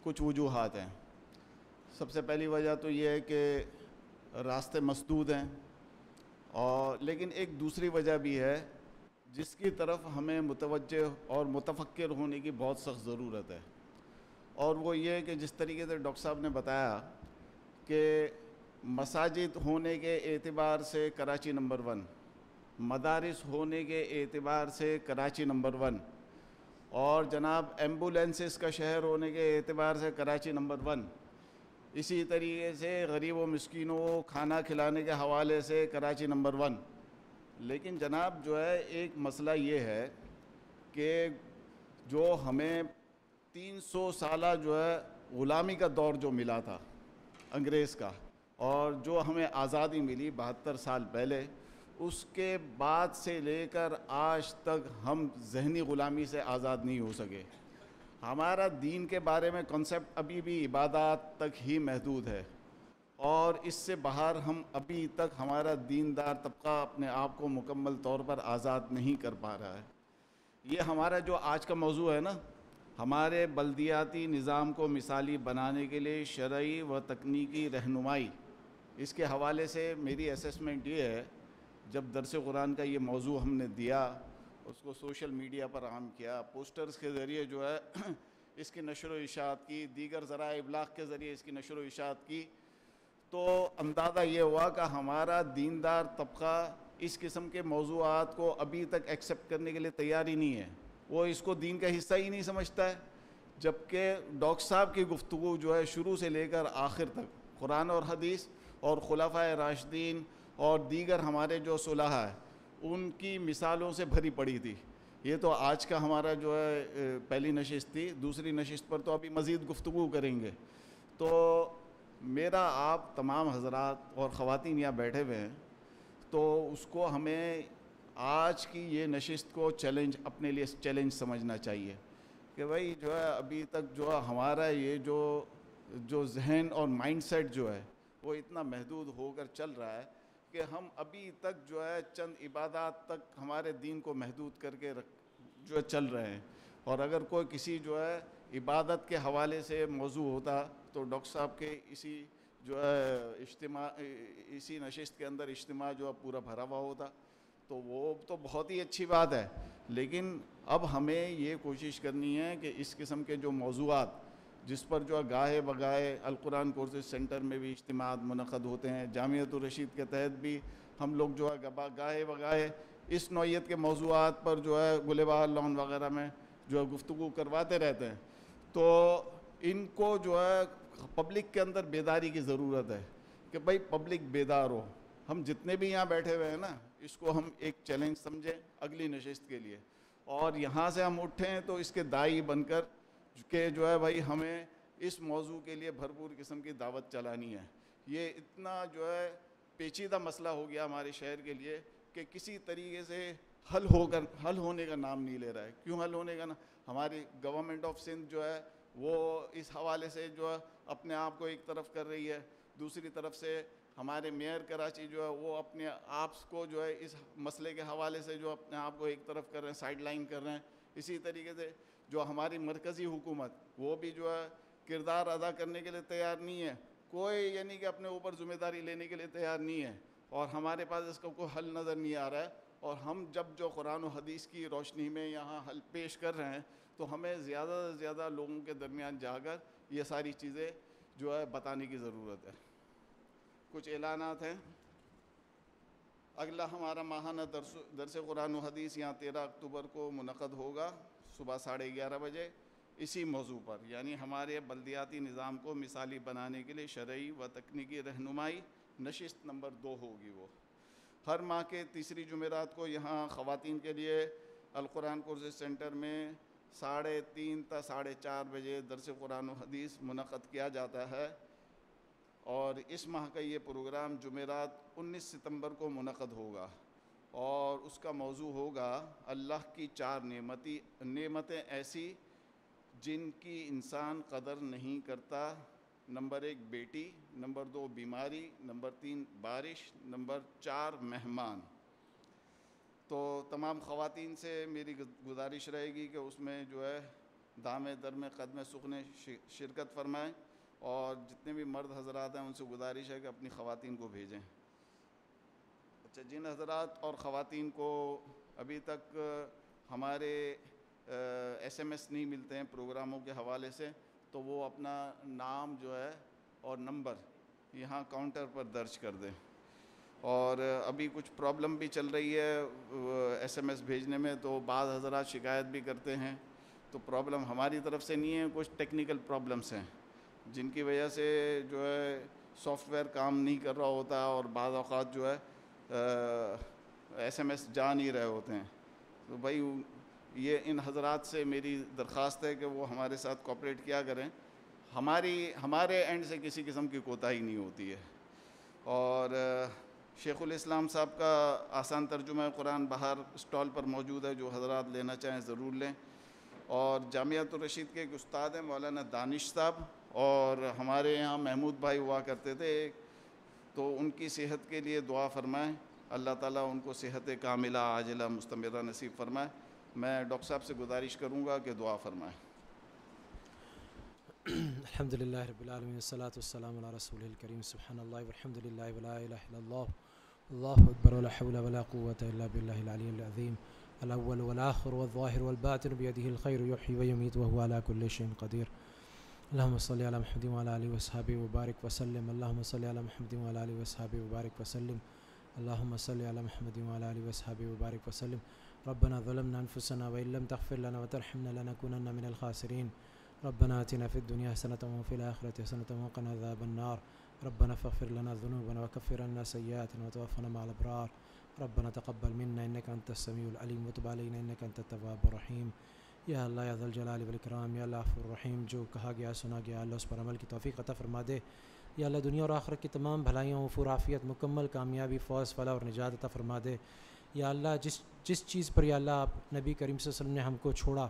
کچھ وجوہات ہیں۔ سب سے پہلی وجہ تو یہ ہے کہ راستے مسدود ہیں، اور لیکن ایک دوسری وجہ بھی ہے جس کی طرف ہمیں متوجہ اور متفکر ہونے کی بہت سخت ضرورت ہے، اور وہ یہ ہے کہ جس طریقے سے ڈاکٹر صاحب نے بتایا کہ مساجد ہونے کے اعتبار سے کراچی نمبر 1، مدارس ہونے کے اعتبار سے کراچی نمبر 1، اور جناب ایمبولینسز کا شہر ہونے کے اعتبار سے کراچی نمبر 1، اسی طریقے سے غریب و مسکینوں کو کھانا کھلانے کے حوالے سے کراچی نمبر 1۔ لیکن جناب جو ہے ایک مسئلہ یہ ہے کہ جو ہمیں 300 سالہ جو ہے غلامی کا دور جو ملا تھا انگریز کا، اور جو ہمیں آزادی ملی 72 سال پہلے، اس کے بعد سے لے کر آج تک ہم ذہنی غلامی سے آزاد نہیں ہو سکے۔ ہمارا دین کے بارے میں کنسیپٹ ابھی بھی عبادات تک ہی محدود ہے، اور اس سے باہر ہم ابھی تک ہمارا دیندار طبقہ اپنے آپ کو مکمل طور پر آزاد نہیں کر پا رہا ہے۔ یہ ہمارا جو آج کا موضوع ہے نا، ہمارے بلدیاتی نظام کو مثالی بنانے کے لیے شرعی و تکنیکی رہنمائی، اس کے حوالے سے میری اسیسمنٹ یہ ہے، جب درس قرآن کا یہ موضوع ہم نے دیا، اس کو سوشل میڈیا پر عام کیا، پوسٹرز کے ذریعے جو ہے اس کی نشر و اشاعت کی، دیگر ذرائع ابلاغ کے ذریعے اس کی نشر و اشاعت کی، تو اندازہ یہ ہوا کہ ہمارا دیندار طبقہ اس قسم کے موضوعات کو ابھی تک ایکسیپٹ کرنے کے لیے تیار ہی نہیں ہے، وہ اس کو دین کا حصہ ہی نہیں سمجھتا ہے۔ جبکہ ڈاکٹر صاحب کی گفتگو جو ہے شروع سے لے کر آخر تک قرآن اور حدیث اور خلفائے راشدین اور دیگر ہمارے جو صلحاء ہیں ان کی مثالوں سے بھری پڑی تھی۔ یہ تو آج کا ہمارا جو ہے پہلی نشست تھی، دوسری نشست پر تو ابھی مزید گفتگو کریں گے۔ تو میرا آپ تمام حضرات اور خواتین یہاں بیٹھے ہوئے ہیں، تو اس کو ہمیں آج کی یہ نشست کو چیلنج، اپنے لیے چیلنج سمجھنا چاہیے کہ بھائی جو ہے ابھی تک جو ہمارا یہ جو ذہن اور مائنڈ سیٹ جو ہے وہ اتنا محدود ہو کر چل رہا ہے کہ ہم ابھی تک جو ہے چند عبادات تک ہمارے دین کو محدود کر کے جو چل رہے ہیں، اور اگر کوئی کسی جو ہے عبادت کے حوالے سے موضوع ہوتا تو ڈاکٹر صاحب کے اسی جو ہے اجتماع، اسی نشست کے اندر اجتماع جو ہے پورا بھرا ہوا ہوتا، تو وہ تو بہت ہی اچھی بات ہے. لیکن اب ہمیں یہ کوشش کرنی ہے کہ اس قسم کے جو موضوعات جس پر جو ہے گاہے بگاہے القرآن کورسز سینٹر میں بھی اجتماعات منعقد ہوتے ہیں، جامعۃ الرشید کے تحت بھی ہم لوگ جو ہے گاہے بگاہے اس نوعیت کے موضوعات پر جو ہے گلے بہار لان وغیرہ میں جو ہے گفتگو کرواتے رہتے ہیں. تو ان کو جو ہے پبلک کے اندر بیداری کی ضرورت ہے کہ بھائی پبلک بیدار ہو. ہم جتنے بھی یہاں بیٹھے ہوئے ہیں نا، اس کو ہم ایک چیلنج سمجھیں اگلی نشست کے لیے، اور یہاں سے ہم اٹھیں تو اس کے داعی بن کر کہ جو ہے بھائی ہمیں اس موضوع کے لیے بھرپور قسم کی دعوت چلانی ہے. یہ اتنا جو ہے پیچیدہ مسئلہ ہو گیا ہمارے شہر کے لیے کہ کسی طریقے سے حل ہونے کا نام نہیں لے رہا ہے. کیوں حل ہونے کا ہماری گورنمنٹ آف سندھ جو ہے وہ اس حوالے سے جو ہے اپنے آپ کو ایک طرف کر رہی ہے، دوسری طرف سے ہمارے میئر کراچی جو ہے وہ اپنے آپ کو جو ہے اس مسئلے کے حوالے سے جو اپنے آپ کو ایک طرف کر رہے ہیں، سائڈ لائن کر رہے ہیں. اسی طریقے سے جو ہماری مرکزی حکومت وہ بھی جو ہے کردار ادا کرنے کے لیے تیار نہیں ہے، کوئی یعنی کہ اپنے اوپر ذمہ داری لینے کے لیے تیار نہیں ہے، اور ہمارے پاس اس کا کوئی حل نظر نہیں آ رہا ہے. اور ہم جب جو قرآن و حدیث کی روشنی میں یہاں حل پیش کر رہے ہیں تو ہمیں زیادہ سے زیادہ لوگوں کے درمیان جا کر یہ ساری چیزیں جو ہے بتانے کی ضرورت ہے. کچھ اعلانات ہیں. اگلا ہمارا ماہانہ درس قرآن و حدیث یہاں 13 اکتوبر کو منعقد ہوگا صبح 11:30 بجے اسی موضوع پر، یعنی ہمارے بلدیاتی نظام کو مثالی بنانے کے لیے شرعی و تکنیکی رہنمائی. نشست نمبر 2 ہوگی وہ. ہر ماہ کے تیسری جمعرات کو یہاں خواتین کے لیے القرآن کورسز سینٹر میں 3:30 تا 4:30 بجے درس قرآن و حدیث منعقد کیا جاتا ہے، اور اس ماہ کا یہ پروگرام جمعرات 19 ستمبر کو منعقد ہوگا، اور اس کا موضوع ہوگا اللہ کی 4 نعمتیں ایسی جن کی انسان قدر نہیں کرتا. نمبر 1 بیٹی، نمبر 2 بیماری، نمبر 3 بارش، نمبر 4 مہمان. تو تمام خواتین سے میری گزارش رہے گی کہ اس میں جو ہے دامِ در میں قدم سخن شرکت فرمائیں، اور جتنے بھی مرد حضرات ہیں ان سے گزارش ہے کہ اپنی خواتین کو بھیجیں. اچھا، جن حضرات اور خواتین کو ابھی تک ہمارے ایس ایم ایس نہیں ملتے ہیں پروگراموں کے حوالے سے، تو وہ اپنا نام جو ہے اور نمبر یہاں کاؤنٹر پر درج کر دیں. اور ابھی کچھ پرابلم بھی چل رہی ہے ایس ایم ایس بھیجنے میں، تو بعض حضرات شکایت بھی کرتے ہیں. تو پرابلم ہماری طرف سے نہیں ہے، کچھ ٹیکنیکل پرابلمس ہیں جن کی وجہ سے جو ہے سافٹ ویئر کام نہیں کر رہا ہوتا، اور بعض اوقات جو ہے ایس ایم ایس جا نہیں رہے ہوتے ہیں. تو بھائی یہ ان حضرات سے میری درخواست ہے کہ وہ ہمارے ساتھ کوآپریٹ کیا کریں. ہمارے اینڈ سے کسی قسم کی کوتاہی نہیں ہوتی ہے. اور شیخ الاسلام صاحب کا آسان ترجمہ قرآن باہر اسٹال پر موجود ہے، جو حضرات لینا چاہیں ضرور لیں. اور جامعۃ الرشید کے ایک استاد ہیں مولانا دانش صاحب، اور ہمارے یہاں محمود بھائی ہوا کرتے تھے، تو ان کی صحت کے لیے دعا فرمائیں. اللہ تعالیٰ ان کو صحت کاملہ عاجلہ مستمرہ نصیب فرمائے. میں ڈاکٹر صاحب سے گزارش کروں گا کہ دعا فرمائیں. الحمد للہ رب العالمین، والصلاۃ والسلام علی رسول الکریم. سبحان اللہ والحمد للہ ولا الہ الا اللہ، اللہ اکبر، ولا حول ولا قوة الا باللہ العلی العظیم. الاول والآخر والظاہر والباطن بیدہ الخیر یحیی ویمیت وہو علی کل شیء قدیر. اللہم صلی علی محمد وعلی آلہ وصحبہ وبارک وسلم. اللہم صلی علی محمد وعلی آلہ وصحبہ وبارک وسلم. اللہم صلی علی محمد وعلی آلہ وصحبہ وبارک وسلم. ربنا ظلمنا انفسنا وان لم تغفر لنا وترحمنا لنكونن من الخاسرین. ربنا آتنا في الدنيا حسنة وفي الآخرة حسنة وقنا عذاب النار. ربنا فاغفر لنا ذنوبنا وكفر عنا سيئاتنا وتوفنا مع الأبرار. ربنا تقبل منا إنك أنت السميع العليم وتب علينا إنك أنت التواب الرحيم. یا اللہ یا ذا الجلال والاکرام، یا اللہ غفور الرحیم، جو کہا گیا سنا گیا اللہ اس پر عمل کی توفیق عطا فرما دے. یا اللہ دنیا اور آخرت کی تمام بھلائیوں، وفور، عافیت، مکمل کامیابی، فوز، فلاح اور نجات عطا فرما دے. یا اللہ جس چیز پر یا اللہ آپ نبی کریم صلی اللہ علیہ وسلم نے ہم کو چھوڑا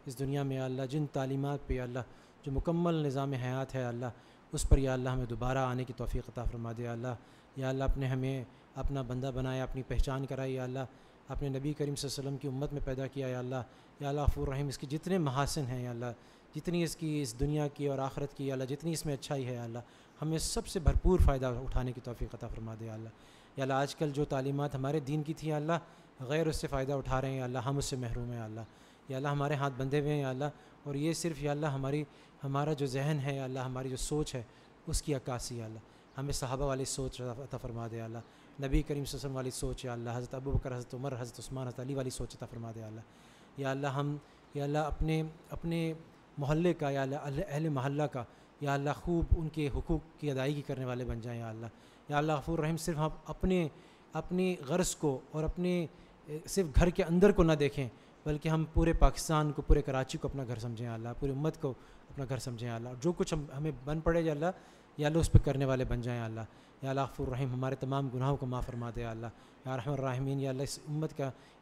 اس دنیا میں، یا اللہ جن تعلیمات پہ یا اللہ جو مکمل نظام حیات ہے اللہ، اس پر یا اللہ ہمیں دوبارہ آنے کی توفیق عطا فرما دے. یا اللہ اپنے ہمیں اپنا بندہ بنایا، اپنی پہچان کرائی، یا اللہ اپنے نبی کریم صلی اللہ علیہ وسلم کی امت میں پیدا کیا. یا اللہ غفور رحیم، اس کے جتنے محاسن ہیں یا اللہ، جتنی اس کی اس دنیا کی اور آخرت کی یا اللہ جتنی اس میں اچھائی ہے یا اللہ ہمیں سب سے بھرپور فائدہ اٹھانے کی توفیق عطا فرما دے یا اللہ. یا اللہ آج کل جو تعلیمات ہمارے دین کی تھی یا اللہ غیر اس سے فائدہ اٹھا رہے ہیں یا اللہ ہم اس سے محروم ہیں یا اللہ. یا اللہ ہمارے ہاتھ بندھے ہوئے ہیں یا اللہ, اور یہ صرف یا اللہ ہمارا جو ذہن ہے یا اللہ ہماری جو سوچ ہے اس کی عکاسی یا اللہ. ہمیں صحابہ والی سوچ عطا فرما دے یا اللہ, نبی کریم صلی اللہ علیہ وسلم والی سوچ یا اللہ, حضرت ابوبکر, حضرت عمر, حضرت عثمان, حضرت علی والی سوچ عطا فرما دے یا اللہ. یا اللہ ہم یا اللہ اپنے محلے کا یا اللہ اہل محلہ کا یا اللہ خوب ان کے حقوق کی ادائیگی کرنے والے بن جائیں یا اللہ. یا اللہ غفور رحیم صرف ہم اپنی غرض کو اور اپنے صرف گھر کے اندر کو نہ دیکھیں بلکہ ہم پورے پاکستان کو, پورے کراچی کو اپنا گھر سمجھیں یا اللہ, پوری امت کو اپنا گھر سمجھیں یا اللہ. جو کچھ ہمیں بن پڑے یا اللہ اس پہ کرنے والے بن جائیں یا اللہ. یا اللہ غفور رحیم ہمارے تمام گناہوں کو معاف فرما دے یا اللہ. یا ارحم الراحمین یا اللہ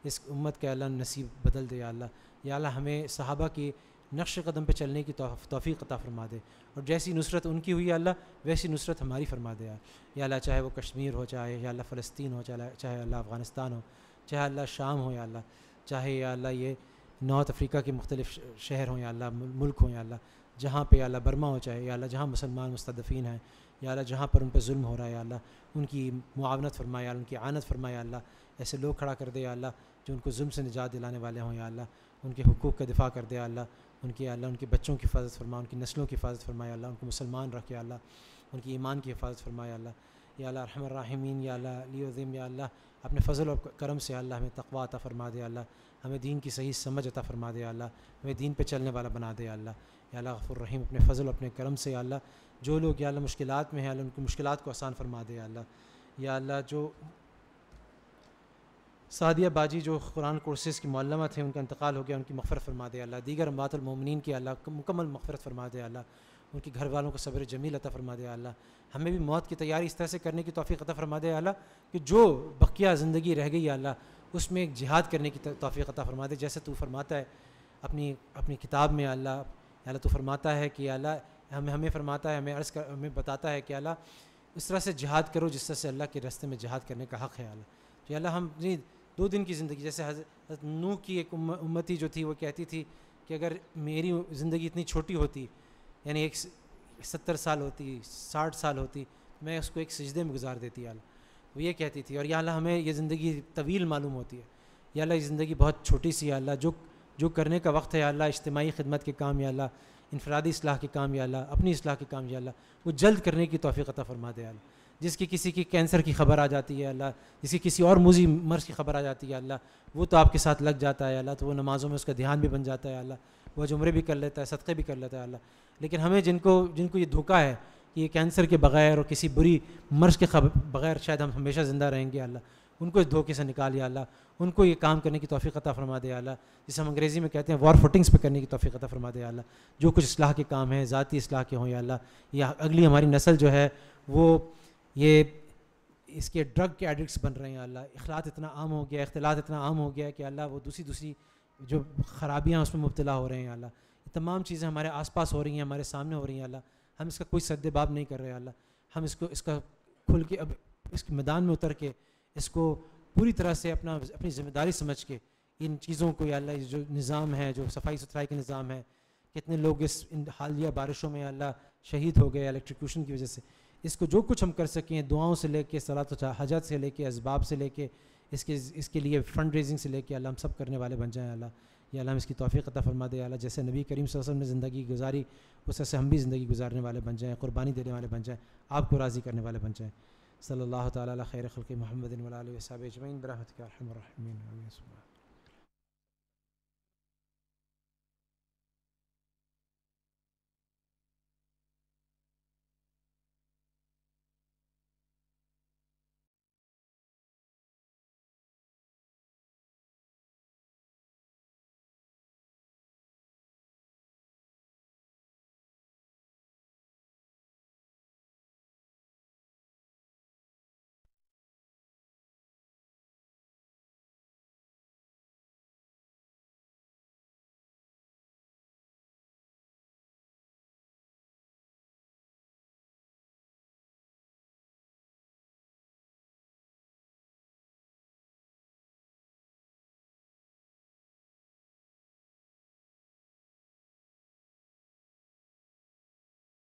اس امت کا اللہ نصیب بدل دے یا اللہ. یا اللہ ہمیں صحابہ کی نقش قدم پہ چلنے کی توفیق عطا فرما دے, اور جیسی نصرت ان کی ہوئی یا اللہ ویسی نصرت ہماری فرما دے یا اللہ. چاہے وہ کشمیر ہو, چاہے یا اللہ فلسطین ہو, چاہے اللہ افغانستان ہو, چاہے اللہ شام ہو یا اللہ, چاہے یا اللہ یہ نارتھ افریقہ کے مختلف شہر ہوں یا اللہ, ملک ہوں یا اللہ, جہاں پہ یا اللہ برما ہو, چاہے یا اللہ جہاں مسلمان مستضعفین ہیں یا اللہ, جہاں پر ان پہ ظلم ہو رہا ہے یا اللہ ان کی معاونت فرمائے یا اللہ, ان کی اعانت فرمائے یا اللہ. ایسے لوگ کھڑا کر دے یا اللہ جو ان کو ظلم سے نجات دلانے والے ہوں یا اللہ, ان کے حقوق کا دفاع کر دے یا اللہ, ان کے بچوں کی حفاظت فرما, ان کی نسلوں کی حفاظت فرمائے اللہ, ان کو مسلمان رکھے یا اللہ, ان کی ایمان کی حفاظت فرمائے اللہ. یا اللہ ارحم الراحمین یا اللہ علی عظیم یا اللہ اپنے فضل اور کرم سے اللہ ہمیں تقویٰ عطا فرما دے اللہ, ہمیں دین کی صحیح سمجھ عطا فرما دے اللہ, ہمیں دین پہ چلنے والا بنا دے اللہ. یا اللہ غفور رحیم اپنے فضل اپنے کرم سے یا اللہ جو لوگ یا اللہ مشکلات میں ہیں اللہ ان کی مشکلات کو آسان فرما دے اللہ. یا اللہ جو سعدیہ باجی جو قرآن کورسز کی معلمہ تھے ان کا انتقال ہو گیا, ان کی مغفرت فرما دے اللہ. دیگر اموات المومنین کی اللہ مکمل مغفرت فرما دے اللہ, ان کے گھر والوں کو صبر جمیل عطا فرما دے اللہ. ہمیں بھی موت کی تیاری اس طرح سے کرنے کی توفیق عطا فرما دے اللہ کہ جو بقیہ زندگی رہ گئی اللہ اس میں ایک جہاد کرنے کی توفیق عطا فرما دے, جیسے تو فرماتا ہے اپنی کتاب میں اللہ تو فرماتا ہے کہ اللہ ہمیں فرماتا ہے, ہمیں بتاتا ہے کہ اللہ اس طرح سے جہاد کرو جس طرح سے اللہ کے راستے میں جہاد کرنے کا حق ہے اللہ. کہ اللہ ہم 2 دن کی زندگی, جیسے حضرت نوح کی ایک امتی جو تھی وہ کہتی تھی کہ اگر میری زندگی اتنی چھوٹی ہوتی یعنی ایک 70 سال ہوتی 60 سال ہوتی میں اس کو ایک سجدے میں گزار دیتی اللہ, وہ یہ کہتی تھی. اور یا اللہ ہمیں یہ زندگی طویل معلوم ہوتی ہے یا اللہ یہ زندگی بہت چھوٹی سی یا اللہ, جو کرنے کا وقت ہے یا اللہ اجتماعی خدمت کے کام یا اللہ, انفرادی اصلاح کے کام یا اللہ, اپنی اصلاح کے کام یا اللہ وہ جلد کرنے کی توفیق عطا فرما دے اللہ. جس کی کسی کی کینسر کی خبر آ جاتی ہے اللہ, جس کی کسی اور موذی مرض کی خبر آ جاتی ہے اللہ, وہ تو آپ کے ساتھ لگ جاتا ہے اللہ, تو وہ نمازوں میں اس کا دھیان بھی بن جاتا ہے اللہ, وہ عمرے بھی کر لیتا ہے, صدقے بھی کر لیتا ہے اللہ. لیکن ہمیں جن کو یہ دھوکہ ہے کہ یہ کینسر کے بغیر اور کسی بری مرض کے بغیر شاید ہم ہمیشہ زندہ رہیں گے اللہ, ان کو اس دھوکے سے نکال یا اللہ, ان کو یہ کام کرنے کی توفیق عطا فرما دے اللہ, جسے ہم انگریزی میں کہتے ہیں وار فوٹنگس پہ کرنے کی توفیق عطا فرما دے اللہ. جو کچھ اصلاح کے کام ہیں ذاتی اصلاح کے ہوں یا اللہ, یا اگلی ہماری نسل جو ہے وہ یہ اس کے ڈرگ کے ایڈکٹس بن رہے ہیں اللہ, اختلاط اتنا عام ہو گیا ہے کہ اللہ وہ دوسری جو خرابیاں اس میں مبتلا ہو رہے ہیں اللہ. یہ تمام چیزیں ہمارے آس پاس ہو رہی ہیں, ہمارے سامنے ہو رہی ہیں اللہ, ہم اس کا کوئی سد باب نہیں کر رہے اللہ. ہم اس کا کھل کے اب اس کے میدان میں اتر کے اس کو پوری طرح سے اپنی ذمہ داری سمجھ کے ان چیزوں کو یا اللہ جو نظام ہے, جو صفائی ستھرائی کا نظام ہے, کتنے لوگ ان حالیہ بارشوں میں اللہ شہید ہو گئے الیکٹریکیوشن کی وجہ سے, اس کو جو کچھ ہم کر سکیں دعاؤں سے لے کے صلاۃ و حجت سے لے کے اسباب سے لے کے اس کے لیے فنڈ ریزنگ سے لے کے اللہ ہم سب کرنے والے بن جائیں اللہ. یا اللہ ہم اس کی توفیق عطا فرما دے اللہ, جیسے نبی کریم صلی اللہ علیہ وسلم نے زندگی گزاری اس طرح سے ہم بھی زندگی گزارنے والے بن جائیں, قربانی دینے والے بن جائیں, آپ کو راضی کرنے والے بن جائیں. صلی اللہ تعالیٰ علی خیر خلق محمد و علی آلہ و صحبہ اجمعین برحمتک یا ارحم الراحمین.